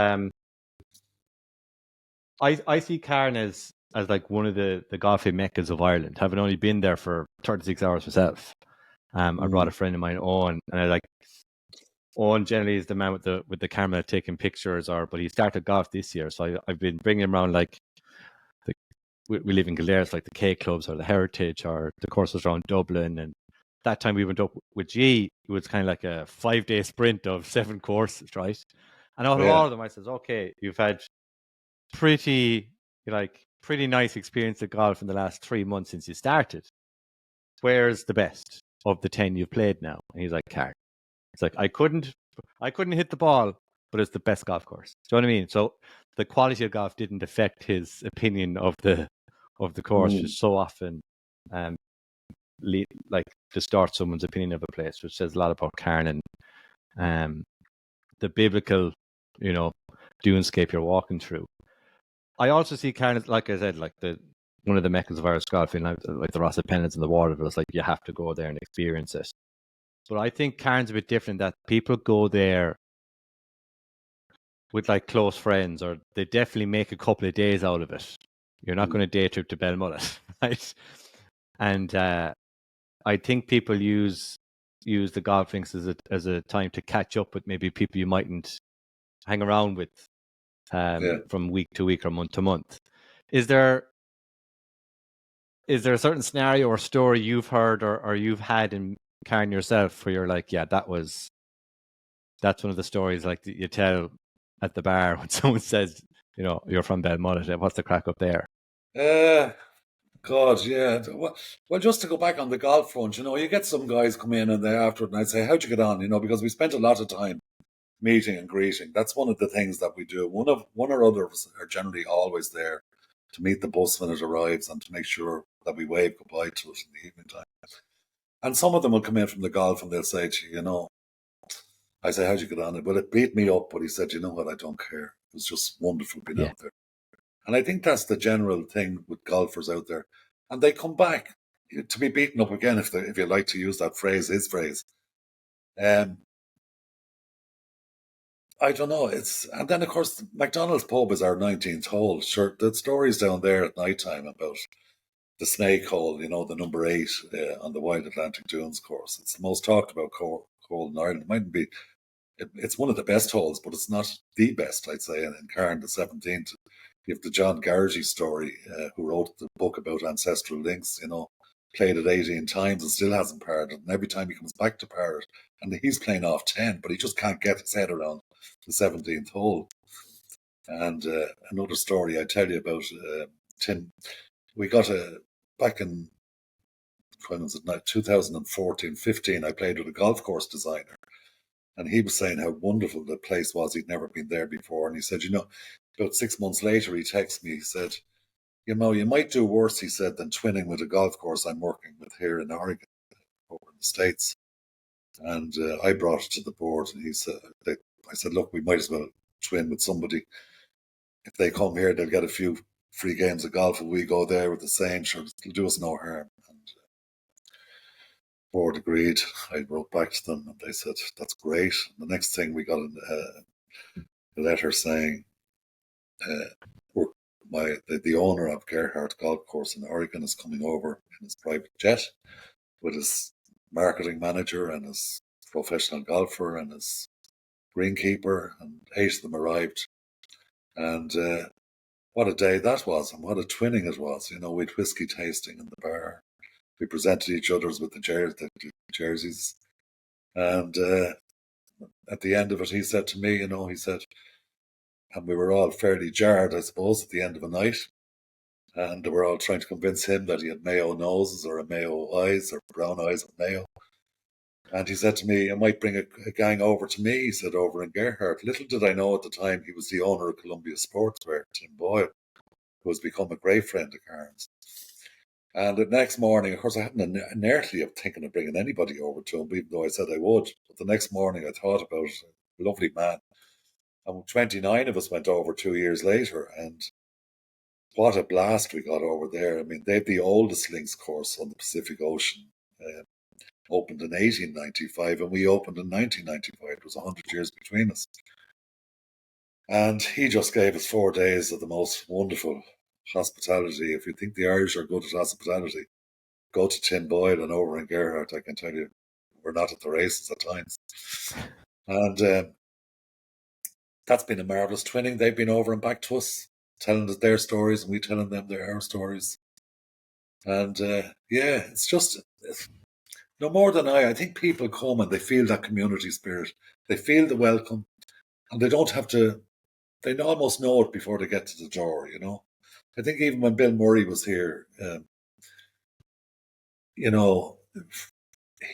I see Carne as like one of the golfing meccas of Ireland, having only been there for 36 hours myself. I brought a friend of mine, Owen, and Owen generally is the man with the camera taking pictures, but he started golf this year, so I've been bringing him around, like, we live in Kildare, like the K clubs or the Heritage or the courses around Dublin. And that time we went up with G, it was kind of like a 5-day sprint of 7 courses, right? And out of all of them, I says, okay, you've had pretty nice experience of golf in the last 3 months since you started. Where's the best of the 10 you've played now? And he's like, Carne. It's like, I couldn't hit the ball, but it's the best golf course. Do you know what I mean? So the quality of golf didn't affect his opinion of the course, which so often distort someone's opinion of a place, which says a lot about Carne and the biblical, dunescape you're walking through. I also see Carne, like I said, like one of the meccas of Irish golfing, like the Ross Pennants and the Waterville. It's like you have to go there and experience it. But I think Carne's a bit different, that people go there with like close friends, or they definitely make a couple of days out of it. You're not going to day trip to Belmullet, right? And I think people use the golf links as a time to catch up with maybe people you mightn't hang around with from week to week or month to month. Is there a certain scenario or story you've heard or you've had in Carne yourself where you're like, yeah, that's one of the stories like that you tell at the bar when someone says, you're from Belmullet, what's the crack up there? God, yeah. Well, just to go back on the golf front, you get some guys come in and they after it, and I'd say, how'd you get on? Because we spent a lot of time meeting and greeting. That's one of the things that we do. One or others are generally always there to meet the bus when it arrives and to make sure that we wave goodbye to it in the evening time. And some of them will come in from the golf and they'll say to you, I say, how'd you get on? Well, it beat me up, but he said, you know what, I don't care. It was just wonderful being out there. And I think that's the general thing with golfers out there. And they come back to be beaten up again, if you like to use that phrase, his phrase. I don't know. And then, of course, McDonald's Pub is our 19th hole. Sure, the stories down there at night time about the snake hole, the number 8 on the Wild Atlantic Dunes course. It's the most talked about hole in Ireland. It mightn't be. It's one of the best holes, but it's not the best, I'd say. In Carne, the 17th, you have the John Garrity story, who wrote the book about ancestral links, played it 18 times and still hasn't parred it. And every time he comes back to par it, and he's playing off 10, but he just can't get his head around the 17th hole. And another story I tell you about, Tim, we got back in, when was it now, 2014-15, I played with a golf course designer. And he was saying how wonderful the place was. He'd never been there before. And he said, about 6 months later, he texted me. He said, you might do worse, he said, than twinning with a golf course I'm working with here in Oregon, over in the States. And I brought it to the board. And he said, I said, look, we might as well twin with somebody. If they come here, they'll get a few free games of golf. If we go there with the same, sure, it'll do us no harm. And board agreed. I wrote back to them and they said, that's great. And the next thing we got a letter saying, the owner of Gerhardt Golf Course in Oregon is coming over in his private jet with his marketing manager and his professional golfer and his greenkeeper, and 8 of them arrived. And what a day that was, and what a twinning it was. You know, we'd whiskey tasting in the bar. We presented each other's with the jerseys. And at the end of it, he said to me, and we were all fairly jarred, I suppose, at the end of a night. And they were all trying to convince him that he had Mayo noses or a Mayo eyes or brown eyes of Mayo. And he said to me, I might bring a gang over to me, he said, over in Gerhardt. Little did I know at the time he was the owner of Columbia Sportswear, Tim Boyle, who has become a great friend of Cairns. And the next morning, of course, I hadn't an earthly of thinking of bringing anybody over to him, even though I said I would. But the next morning I thought about it, a lovely man. And 29 of us went over 2 years later, and what a blast we got over there. I mean, they have the oldest links course on the Pacific Ocean. Opened in 1895 and we opened in 1995. It was 100 years between us. And he just gave us 4 days of the most wonderful hospitality. If you think the Irish are good at hospitality, go to Tim Boyle and over in Gerhardt. I can tell you, we're not at the races at times. And that's been a marvellous twinning. They've been over and back to us, telling us their stories and we telling them our stories. And it's just... No more than I think people come and they feel that community spirit. They feel the welcome, and they don't have to, they almost know it before they get to the door, you know. I think even when Bill Murray was here,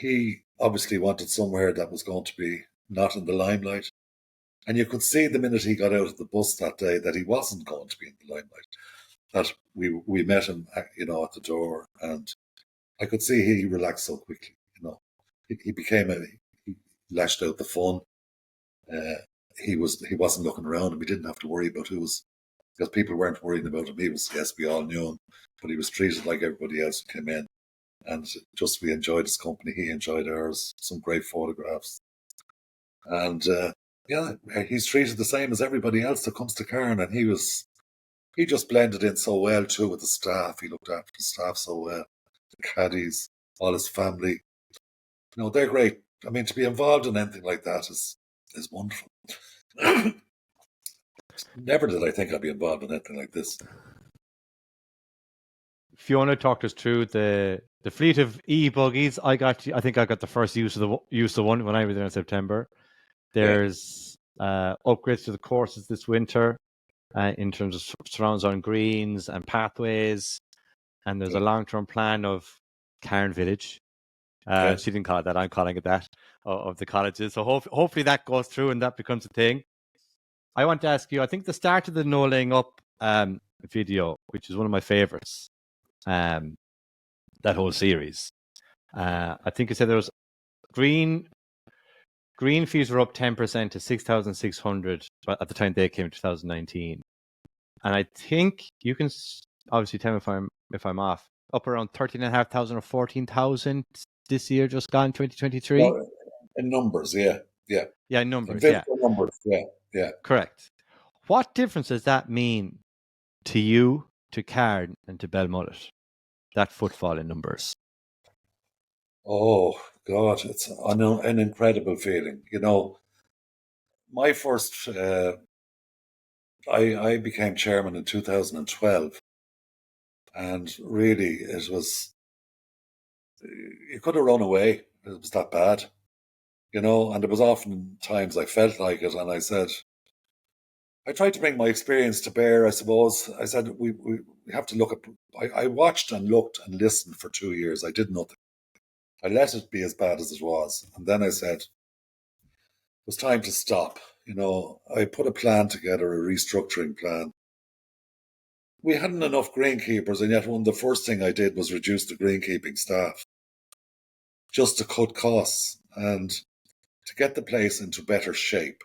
he obviously wanted somewhere that was going to be not in the limelight. And you could see the minute he got out of the bus that day that he wasn't going to be in the limelight. That we met him, at the door, and I could see he relaxed so quickly, you know. He lashed out the fun. He wasn't looking around him. He didn't have to worry about because people weren't worrying about him. We all knew him, but he was treated like everybody else who came in. And just we enjoyed his company. He enjoyed ours. Some great photographs. And he's treated the same as everybody else that comes to Cairn. And he just blended in so well too with the staff. He looked after the staff so well. The caddies, all his family. You know, they're great. I mean, to be involved in anything like that is wonderful. Never did I think I'd be involved in anything like this. Fiona talked us through the fleet of e-buggies. I think I got the first use of one when I was there in September. There's upgrades to the courses this winter in terms of surrounds on greens and pathways. And there's a long-term plan of Cairn Village. She didn't call it that. I'm calling it that, of the colleges. So hopefully that goes through and that becomes a thing. I want to ask you, I think the start of the No Laying Up video, which is one of my favorites, that whole series. I think you said there was green fees were up 10% to 6,600 at the time they came in 2019. And I think you can obviously tell me if I'm off. Up around 13,500 or 14,000 this year, just gone 2023. Well, in numbers, yeah. Yeah, in numbers, yeah. Numbers, yeah. Correct. What difference does that mean to you, to Cairn, and to Belmullet? That footfall in numbers. Oh God, it's an incredible feeling. You know, my first, I became chairman in 2012, and really it was, you could have run away. It was that bad, you know. And there was often times I felt like it, and I said, I tried to bring my experience to bear, I suppose. I said, we have to look at, I watched and looked and listened for 2 years. I did nothing. I let it be as bad as it was. And then I said, it was time to stop. You know, I put a plan together, a restructuring plan. We hadn't enough greenkeepers, and yet one of the first thing I did was reduce the greenkeeping staff just to cut costs and to get the place into better shape.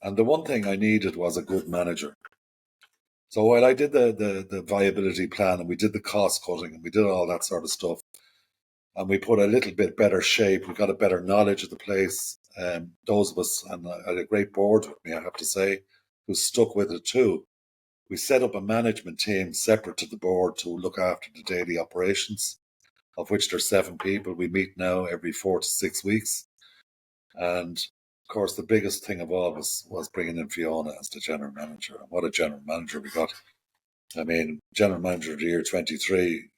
And the one thing I needed was a good manager. So while I did the viability plan and we did the cost cutting and we did all that sort of stuff, and we put a little bit better shape, we got a better knowledge of the place. Those of us, and I had a great board with me, I have to say, who stuck with it too. We set up a management team separate to the board to look after the daily operations, of which there's 7 people. We meet now every 4 to 6 weeks. And of course, the biggest thing of all was bringing in Fiona as the general manager. And what a general manager we got. I mean, general manager of the year 23,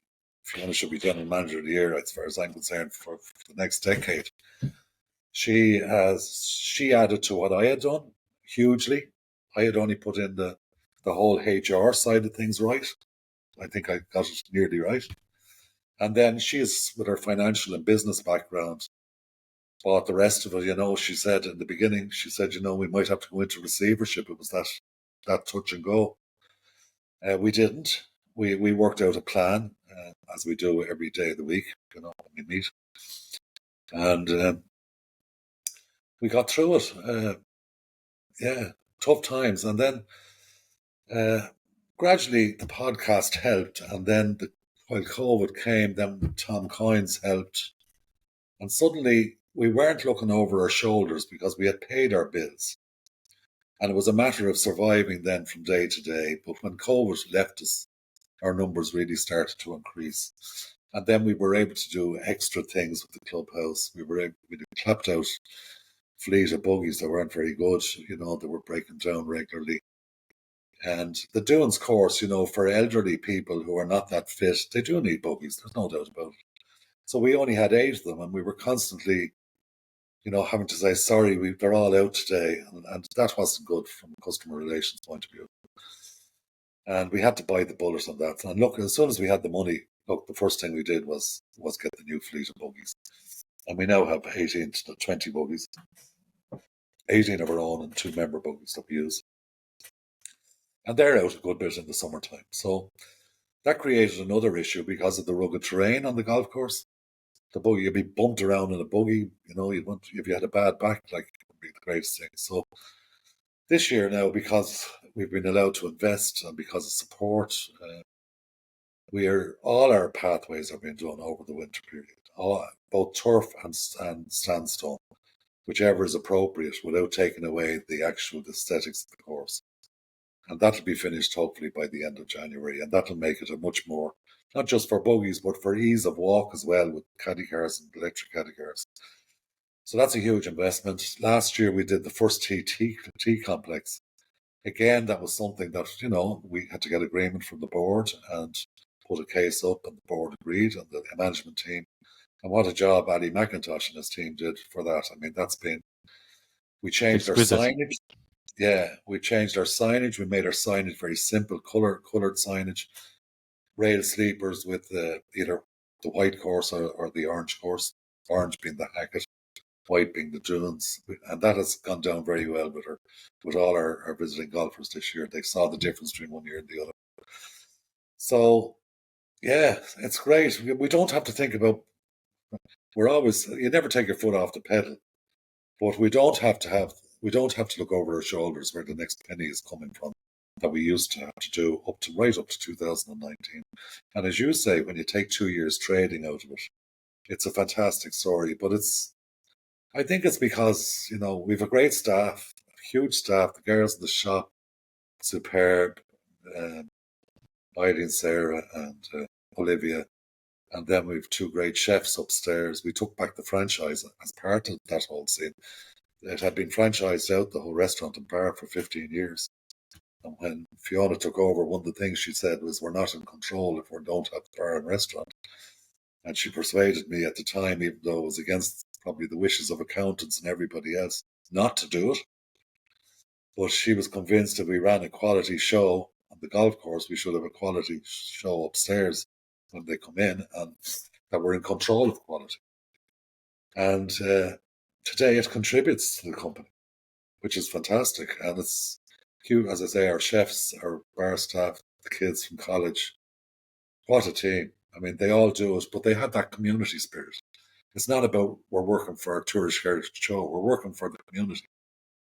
Fiona should be general manager of the year, as far as I'm concerned, for the next decade. She added to what I had done hugely. I had only put in the whole HR side of things right. I think I got it nearly right. And then she is, with her financial and business background, bought the rest of it. She said in the beginning, we might have to go into receivership. It was that touch and go. We didn't. We worked out a plan, as we do every day of the week, when we meet. And we got through it. Tough times. And then gradually the podcast helped. And then while COVID came, then Tom Coynes helped. And suddenly we weren't looking over our shoulders because we had paid our bills. And it was a matter of surviving then from day to day. But when COVID left us, our numbers really started to increase. And then we were able to do extra things with the clubhouse. We clapped out fleet of buggies that weren't very good, they were breaking down regularly. And the Dunes course, for elderly people who are not that fit, they do need buggies, there's no doubt about it. So we only had 8 of them, and we were constantly, having to say, sorry, they're all out today. And that wasn't good from a customer relations point of view. And we had to bite the bullet on that. And look, as soon as we had the money, the first thing we did was get the new fleet of buggies. And we now have 18 to 20 buggies. 18 of our own and 2 member buggies that we use. And they're out a good bit in the summertime. So that created another issue because of the rugged terrain on the golf course. The buggy, you'd be bumped around in a buggy, if you had a bad back, it would be the greatest thing. So this year now, because we've been allowed to invest and because of support, all our pathways are being done over the winter period, both turf and sandstone, whichever is appropriate, without taking away the actual aesthetics of the course. And that'll be finished hopefully by the end of January, and that'll make it a much more, not just for buggies, but for ease of walk as well, with caddy cars and electric caddy cars. So that's a huge investment. Last year we did the first TT complex. Again, that was something that, we had to get agreement from the board and put a case up, and the board agreed, and the management team. And what a job Ali McIntosh and his team did for that. I mean, we changed our signage. Yeah, we changed our signage. We made our signage very simple, coloured signage, rail sleepers with either the white course or the orange course, orange being the Hackett, white being the Dunes. And that has gone down very well with all our visiting golfers this year. They saw the difference between one year and the other. So, yeah, it's great. We don't have to think about, you never take your foot off the pedal, but we don't have to look over our shoulders where the next penny is coming from that we used to have to do right up to 2019. And as you say, when you take 2 years trading out of it, it's a fantastic story. But I think it's because, we've a great staff, a huge staff, the girls in the shop, superb, Eileen, Sarah and Olivia. And then we've 2 great chefs upstairs. We took back the franchise as part of that whole scene. It had been franchised out, the whole restaurant and bar, for 15 years. And when Fiona took over, one of the things she said was, we're not in control if we don't have the bar and restaurant. And she persuaded me at the time, even though it was against probably the wishes of accountants and everybody else, not to do it. But she was convinced if we ran a quality show on the golf course, we should have a quality show upstairs when they come in, and that we're in control of quality. And today it contributes to the company, which is fantastic. And it's cute, as I say, our chefs, our bar staff, the kids from college. What a team. I mean, they all do it, but they have that community spirit. It's not about we're working for a tourist heritage show. We're working for the community.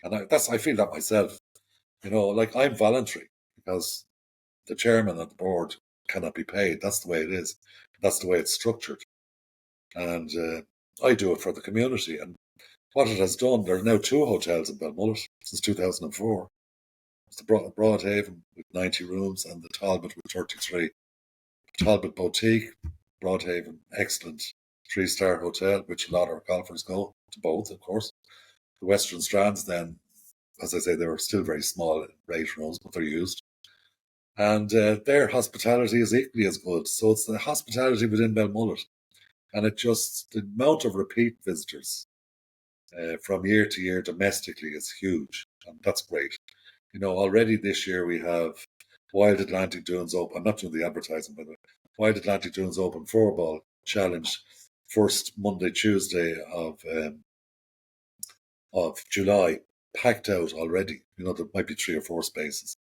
And I feel that myself. Like I'm voluntary because the chairman of the board cannot be paid. That's the way it is. That's the way it's structured. And I do it for the community. And what it has done, there are now 2 hotels in Belmullet since 2004. It's the Broadhaven with 90 rooms and the Talbot with 33. Talbot Boutique, Broadhaven, excellent 3-star hotel, which a lot of our golfers go to both, of course. The Western Strands then, as I say, they were still very small 8 rooms, but they're used. And their hospitality is equally as good. So it's the hospitality within Belmullet. And the amount of repeat visitors from year to year domestically is huge. And that's great. Already this year we have Wild Atlantic Dunes Open. I'm not doing the advertising, by the way. Wild Atlantic Dunes Open 4-ball challenge, first Monday, Tuesday of July, packed out already. There might be 3 or 4 spaces.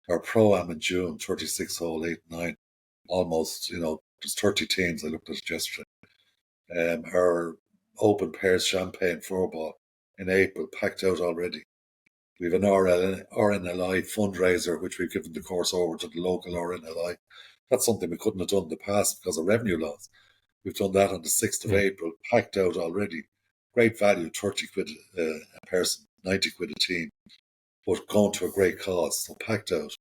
Our Pro-Am in June, 36 hole, 8, 9, almost, there's 30 teams. I looked at it yesterday. Our Open Pairs Champagne 4-ball in April, packed out already. We have an RNLI fundraiser, which we've given the course over to the local RNLI. That's something we couldn't have done in the past because of revenue loss. We've done that on the 6th of April, packed out already. Great value, 30 quid a person, 90 quid a team, but going to a great cause, so packed out.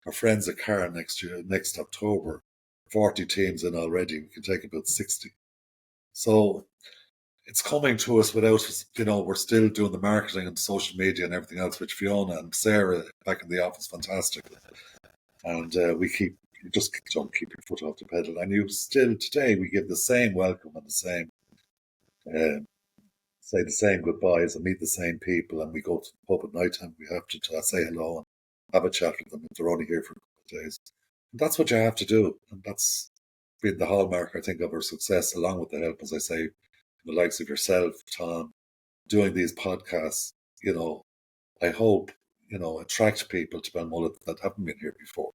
Our friends at Carne next October, 40 teams in already. We can take about 60. So it's coming to us without, we're still doing the marketing and social media and everything else, which Fiona and Sarah back in the office, fantastic. And you just don't keep your foot off the pedal. And today, we give the same welcome and the same, say the same goodbyes and meet the same people. And we go to the pub at night time. We have to say hello and have a chat with them if they're only here for a couple of days. And that's what you have to do. And that's been the hallmark, I think, of our success, along with the help, as I say, the likes of yourself, Tom, doing these podcasts. I hope, attract people to Belmullet that haven't been here before.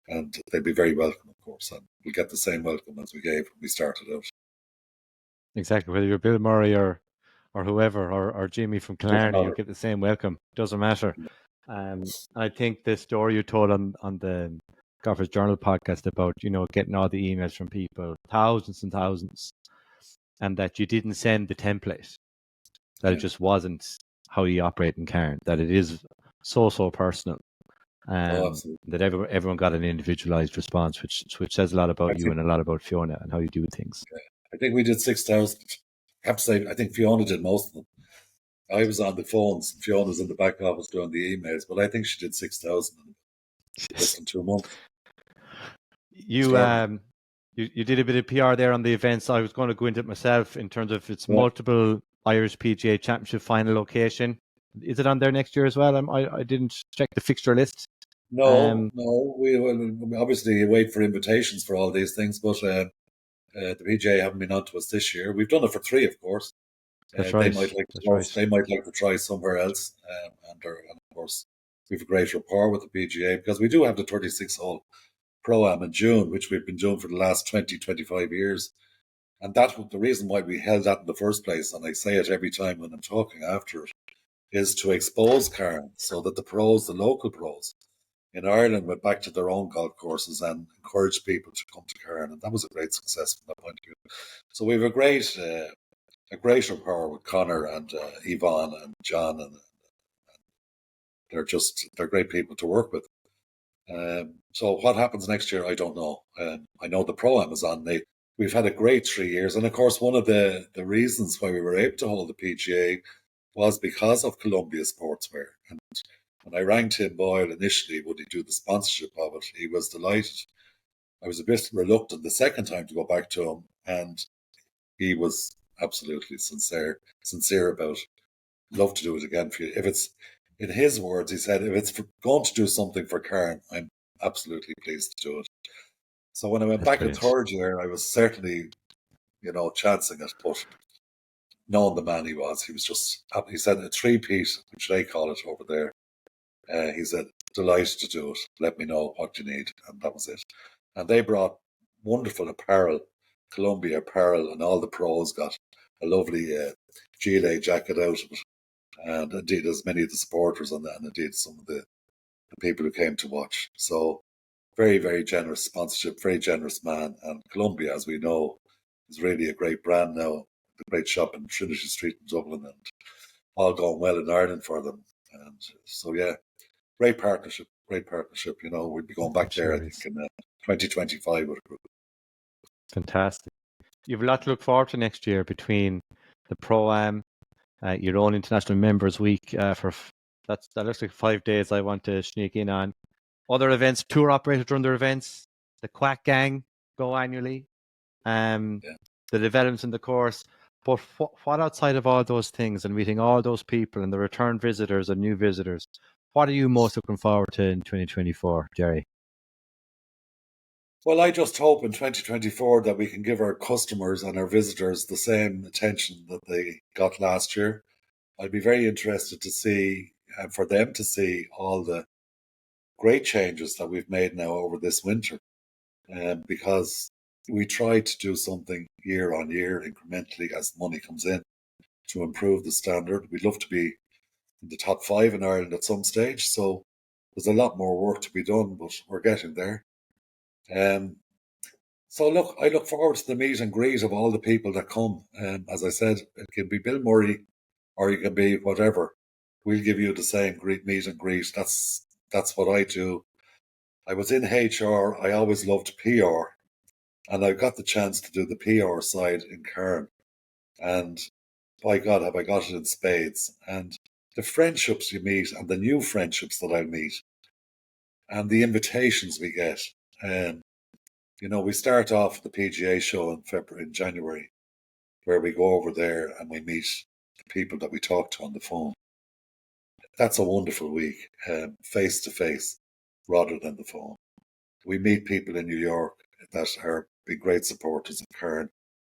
And they'd be very welcome, of course. And we get the same welcome as we gave when we started out. Exactly. Whether you're Bill Murray or whoever, or Jimmy from Killarney, you get the same welcome. Doesn't matter. I think the story you told on the Golfers Journal podcast about, getting all the emails from people, thousands and thousands, and that you didn't send the template, that it just wasn't how you operate in Cairn, that it is so personal. That everyone got an individualized response, which says a lot about you and a lot about Fiona and how you do things. I think we did 6,000. I have to say, I think Fiona did most of them. I was on the phones, and Fiona was in the back office doing the emails, but I think she did 6,000 in less than 2 months. You did a bit of PR there on the events. I was going to go into it myself in terms of its multiple Irish PGA Championship final location. Is it on there next year as well? I didn't check the fixture list. No. We obviously wait for invitations for all these things, but the PGA haven't been on to us this year. We've done it for 3, of course. That's right. They might like to try somewhere else, and of course we have a great rapport with the PGA because we do have the 36-hole Pro-Am in June, which we've been doing for the last 20-25 years, and that's the reason why we held that in the first place. And I say it every time when I'm talking after it, is to expose Cairn so that the local pros in Ireland went back to their own golf courses and encouraged people to come to Cairn, and that was a great success from that point of view. So we have a great rapport with Connor and Yvonne and John, and they're great people to work with. So what happens next year, I don't know. I know the Pro-Am is on. We've had a great 3 years, and of course one of the reasons why we were able to hold the PGA was because of Columbia Sportswear. And when I rang Tim Boyle initially, would he do the sponsorship of it, he was delighted. I was a bit reluctant the second time to go back to him, and he was absolutely sincere about it. Love to do it again for you. If it's, in his words, he said, if it's going to do something for Cairn, I'm absolutely pleased to do it. So when I went back in third year, I was certainly, chancing it, but knowing the man he said a 3-peat, which they call it over there. He said, delighted to do it. Let me know what you need. And that was it. And they brought wonderful apparel, Columbia apparel, and all the pros got a lovely gilet jacket out of it. and indeed as many of the supporters and indeed some of the people who came to watch. So very, very generous sponsorship, very generous man. And Columbia, as we know, is really a great brand now, the great shop in Trinity Street in Dublin, and all going well in Ireland for them. And so, yeah, great partnership, great partnership. You know, we'll be going back there, I think, in 2025 with a group. Fantastic. You've a lot to look forward to next year between the Pro-Am, your own International Members Week that looks like 5 days I want to sneak in on. Other events, tour operators run their events, the Quack Gang go annually, the developments in the course. But what outside of all those things and meeting all those people and the return visitors and new visitors, what are you most looking forward to in 2024, Gerry? Well, I just hope in 2024 that we can give our customers and our visitors the same attention that they got last year. I'd be very interested to see, and for them to see, all the great changes that we've made now over this winter. Because we try to do something year on year incrementally as money comes in to improve the standard. We'd love to be in the top 5 in Ireland at some stage. So there's a lot more work to be done, but we're getting there. So look, I look forward to the meet and greet of all the people that come. As I said, it can be Bill Murray or you can be whatever. We'll give you the same meet and greet. That's what I do. I was in HR. I always loved PR. And I got the chance to do the PR side in Carne. And by God, have I got it in spades. And the friendships you meet and the new friendships that I meet and the invitations we get. You know, we start off the PGA show in January, where we go over there and we meet the people that we talk to on the phone. That's a wonderful week, face to face, rather than the phone. We meet people in New York that are big, great supporters of Carne,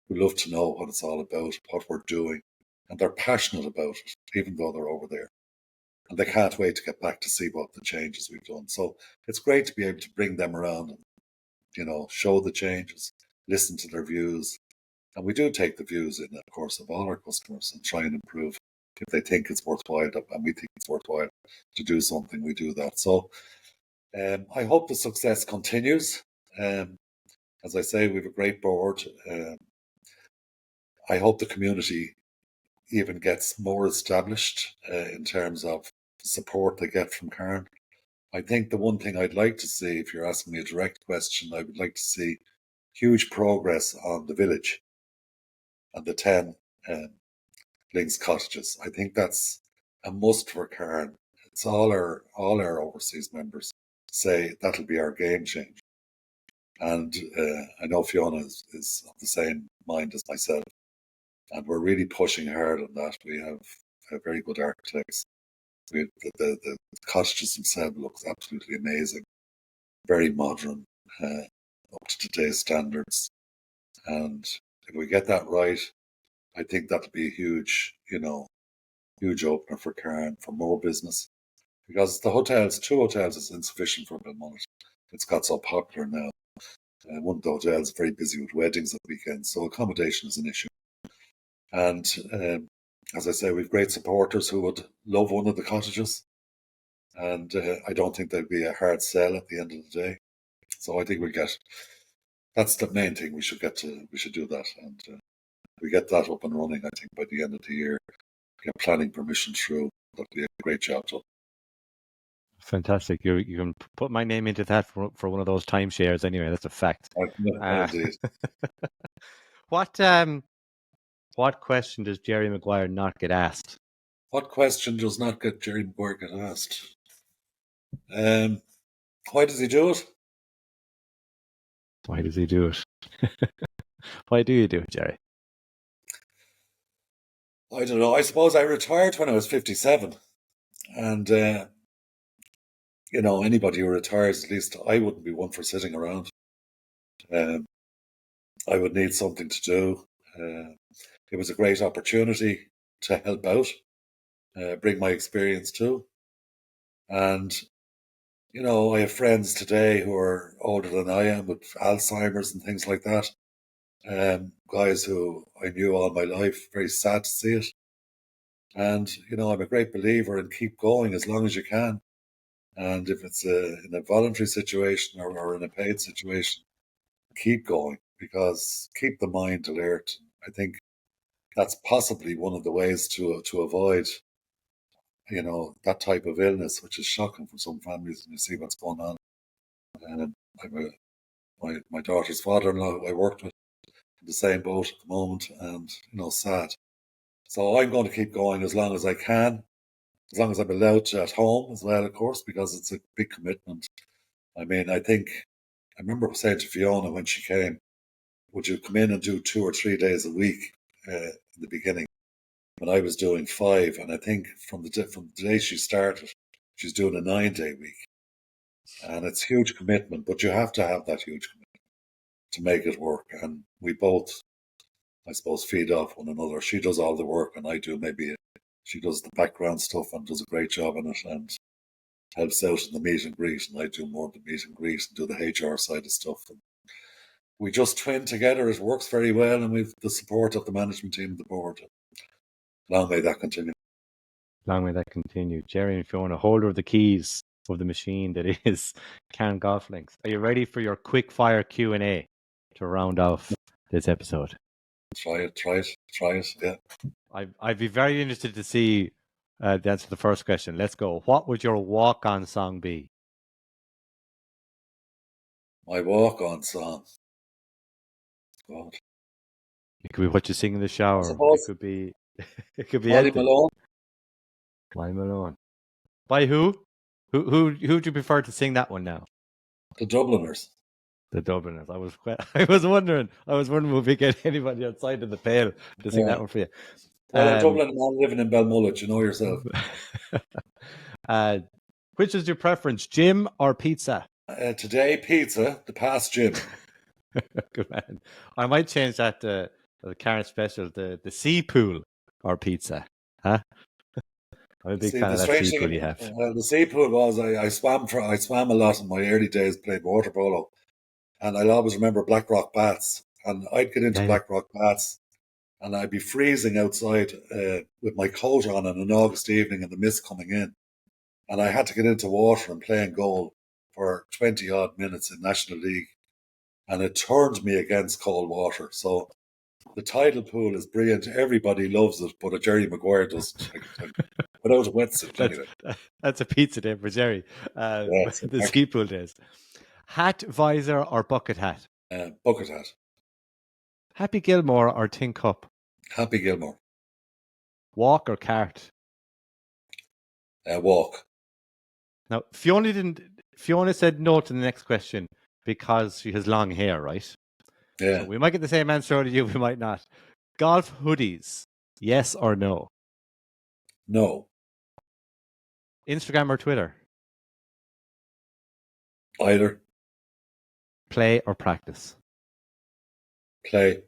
who love to know what it's all about, what we're doing, and they're passionate about it, even though they're over there. And they can't wait to get back to see what the changes we've done. So it's great to be able to bring them around and, you know, show the changes, listen to their views. And we do take the views in, of course, of all our customers and try and improve. If they think it's worthwhile and we think it's worthwhile to do something, we do that. So I hope the success continues. As I say, we have a great board. I hope the community even gets more established in terms of support they get from Carne. I think the one thing I'd like to see, if you're asking me a direct question, I would like to see huge progress on the village and the 10 links cottages. I think that's a must for Carne. It's all our overseas members say that'll be our game changer. And I know Fiona is of the same mind as myself. And we're really pushing hard on that. We have very good architects. The cottages themselves look absolutely amazing. Very modern, up to today's standards. And if we get that right, I think that'll be a huge opener for Carne, for more business. Because the hotels, 2 hotels is insufficient for Belmont. It's got so popular now. One of the hotels is very busy with weddings at weekends, so accommodation is an issue. And as I say, we've great supporters who would love one of the cottages. And I don't think there'd be a hard sell at the end of the day. So I think that's the main thing we should do that. And we get that up and running, I think, by the end of the year, get planning permission through. That'd be a great job done. Fantastic. You can put my name into that for one of those timeshares anyway. That's a fact. Indeed. What question does Gerry Maguire not get asked? What question does not get Gerry Maguire get asked? Why does he do it? Why does he do it? Why do you do it, Gerry? I don't know. I suppose I retired when I was 57. And, anybody who retires, at least I wouldn't be one for sitting around. I would need something to do. It was a great opportunity to help out, bring my experience too. And, I have friends today who are older than I am with Alzheimer's and things like that. Guys who I knew all my life, very sad to see it. And, I'm a great believer in keep going as long as you can. And if it's in a voluntary situation or in a paid situation, keep going, because keep the mind alert. I think that's possibly one of the ways to avoid, that type of illness, which is shocking for some families, and you see what's going on. And my daughter's father-in-law who I worked with in the same boat at the moment, and, sad. So I'm going to keep going as long as I can, as long as I'm allowed to at home as well, of course, because it's a big commitment. I mean, I remember saying to Fiona when she came, would you come in and do 2 or 3 days a week in the beginning? When I was doing 5, and I think from the day she started, she's doing a 9-day week. And it's huge commitment, but you have to have that huge commitment to make it work. And we both, I suppose, feed off one another. She does all the work, and I do she does the background stuff and does a great job in it, and helps out in the meet and greet, and I do more of the meet and greet and do the HR side of stuff. And we just twin together. It works very well, and we've the support of the management team and the board. Long may that continue. Long may that continue. Gerry and Fiona, holder of the keys of the machine that is Carne Golf Links. Are you ready for your quick fire Q&A to round off this episode? Try it, yeah. I'd be very interested to see the answer to the first question. Let's go. What would your walk-on song be? My walk-on song. God. It could be what you sing in the shower. It could be Molly Malone. Molly Malone. By who? Who do you prefer to sing that one now? The Dubliners. The Dubliners. I was wondering if we get anybody outside of the pale to sing that one for you. Well, Dublin man living in Belmullet, you know yourself. Which is your preference, gym or pizza? Today, pizza. The past, gym. Good man. I might change that to the Carne special, the sea pool or pizza. Huh? I'm a big fan of that sea pool you have. The sea pool was, I swam a lot in my early days, played water polo. And I'll always remember Blackrock Bats. And I'd get into Blackrock Bats, and I'd be freezing outside with my coat on an August evening and the mist coming in. And I had to get into water and play in goal for 20 odd minutes in National League. And it turned me against cold water. So the tidal pool is brilliant. Everybody loves it, but Gerry Maguire doesn't. Without a wetsuit, anyway. That's a pizza day for Gerry. The ski pool days. Hat, visor, or bucket hat? Bucket hat. Happy Gilmore or Tin Cup? Happy Gilmore. Walk or cart? Walk. Now, Fiona said no to the next question because she has long hair, right? Yeah. So we might get the same answer out of you, we might not. Golf hoodies, yes or no? No. Instagram or Twitter? Either. Play or practice? Play.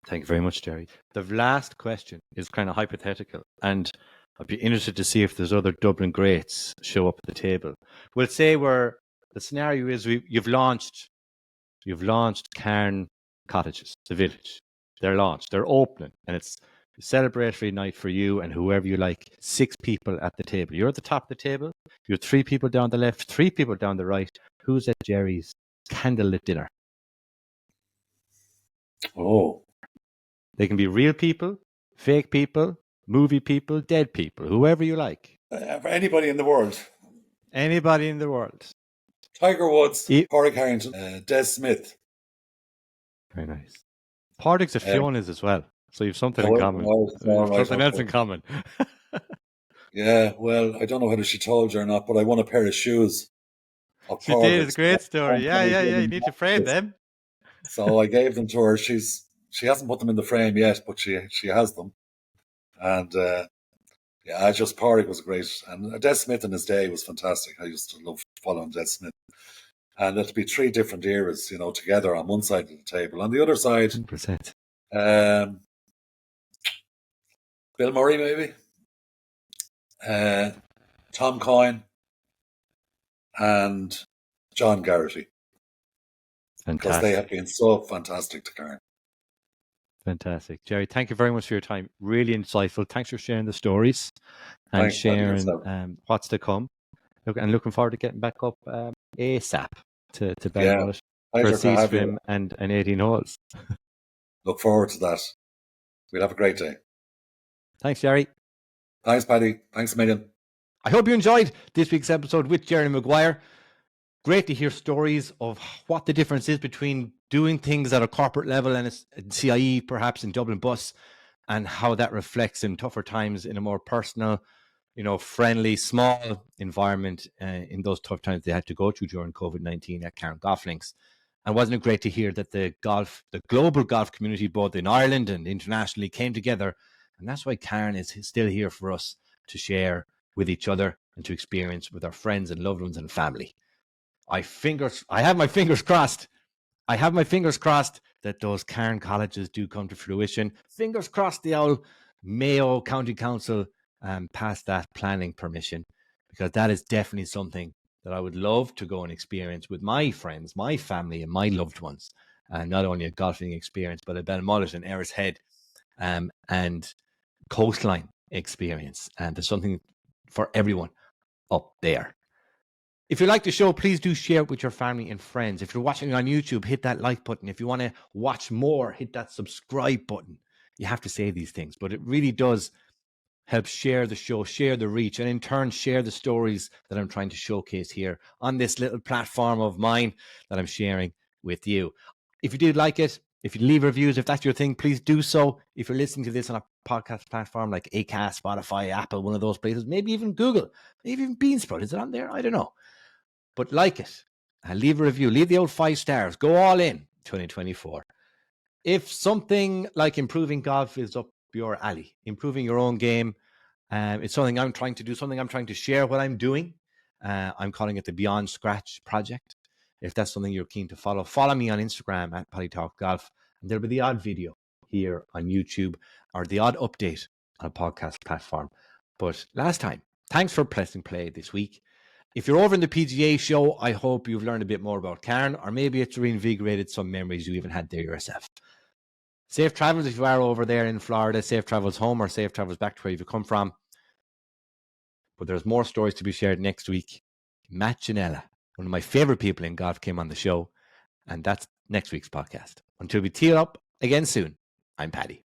Thank you very much, Gerry. The last question is kind of hypothetical, and I'd be interested to see if there's other Dublin greats show up at the table. We'll say the scenario is you've launched Carne Cottages, the village. They're launched, they're opening, and it's a celebratory night for you and whoever you like. 6 people at the table. You're at the top of the table. You're 3 people down the left, 3 people down the right. Who's at Gerry's candlelit dinner? Oh. They can be real people, fake people, movie people, dead people, whoever you like. For anybody in the world. Anybody in the world. Tiger Woods, Pádraig Harrington, Des Smith. Very nice. Pádraig's a Fiona's as well, so you've something in common. Something else in common. Yeah, well, I don't know whether she told you or not, but I won a pair of shoes. She did. It's a great story. Yeah. You need to frame them. So I gave them to her. She hasn't put them in the frame yet, but she has them. And Pádraig was great. And Des Smith in his day was fantastic. I used to love following Des Smith. And it'd be 3 different eras, together on one side of the table. On the other side, 100%. Bill Murray, maybe. Tom Coyne. And John Garrity. Fantastic. Because they have been so fantastic to Carne. Fantastic. Gerry, thank you very much for your time. Really insightful. Thanks for sharing the stories and Thanks, Paddy, sharing yourself. what's to come. Looking forward to getting back up ASAP to Yeah, Ballinullet for a pleasure to sea have swim you. and 18 holes. Look forward to that. We'll have a great day. Thanks, Gerry. Thanks, Paddy. Thanks a million. I hope you enjoyed this week's episode with Gerry Maguire. Great to hear stories of what the difference is between doing things at a corporate level and a CIE, perhaps in Dublin Bus, and how that reflects in tougher times in a more personal, friendly, small environment in those tough times they had to go through during COVID-19 at Carne Golf Links. And wasn't it great to hear that the global golf community, both in Ireland and internationally, came together. And that's why Carne is still here for us to share with each other and to experience with our friends and loved ones and family. I have my fingers crossed. I have my fingers crossed that those Carne colleges do come to fruition. Fingers crossed the old Mayo County Council passed that planning permission, because that is definitely something that I would love to go and experience with my friends, my family, and my loved ones. Not only a golfing experience, but a Ballinullet and Erris Head and coastline experience. And there's something for everyone up there. If you like the show, please do share it with your family and friends. If you're watching on YouTube, hit that like button. If you want to watch more, hit that subscribe button. You have to say these things, but it really does help share the show, share the reach, and in turn, share the stories that I'm trying to showcase here on this little platform of mine that I'm sharing with you. If you did like it, if you leave reviews, if that's your thing, please do so. If you're listening to this on a podcast platform like Acast, Spotify, Apple, one of those places, maybe even Google, maybe even Beansprout. Is it on there? I don't know. But like it, and leave a review, leave the old 5 stars, go all in 2024. If something like improving golf is up your alley, improving your own game, it's something I'm trying to do, something I'm trying to share what I'm doing. I'm calling it the Beyond Scratch Project. If that's something you're keen to follow me on Instagram at PaddyTalks Golf, and there'll be the odd video here on YouTube or the odd update on a podcast platform. But last time, thanks for pressing play this week. If you're over in the PGA show, I hope you've learned a bit more about Carne, or maybe it's reinvigorated some memories you even had there yourself. Safe travels if you are over there in Florida. Safe travels home, or safe travels back to where you've come from. But there's more stories to be shared next week. Matt Ginella, one of my favorite people in golf, came on the show, and that's next week's podcast. Until we tee up again soon, I'm Paddy.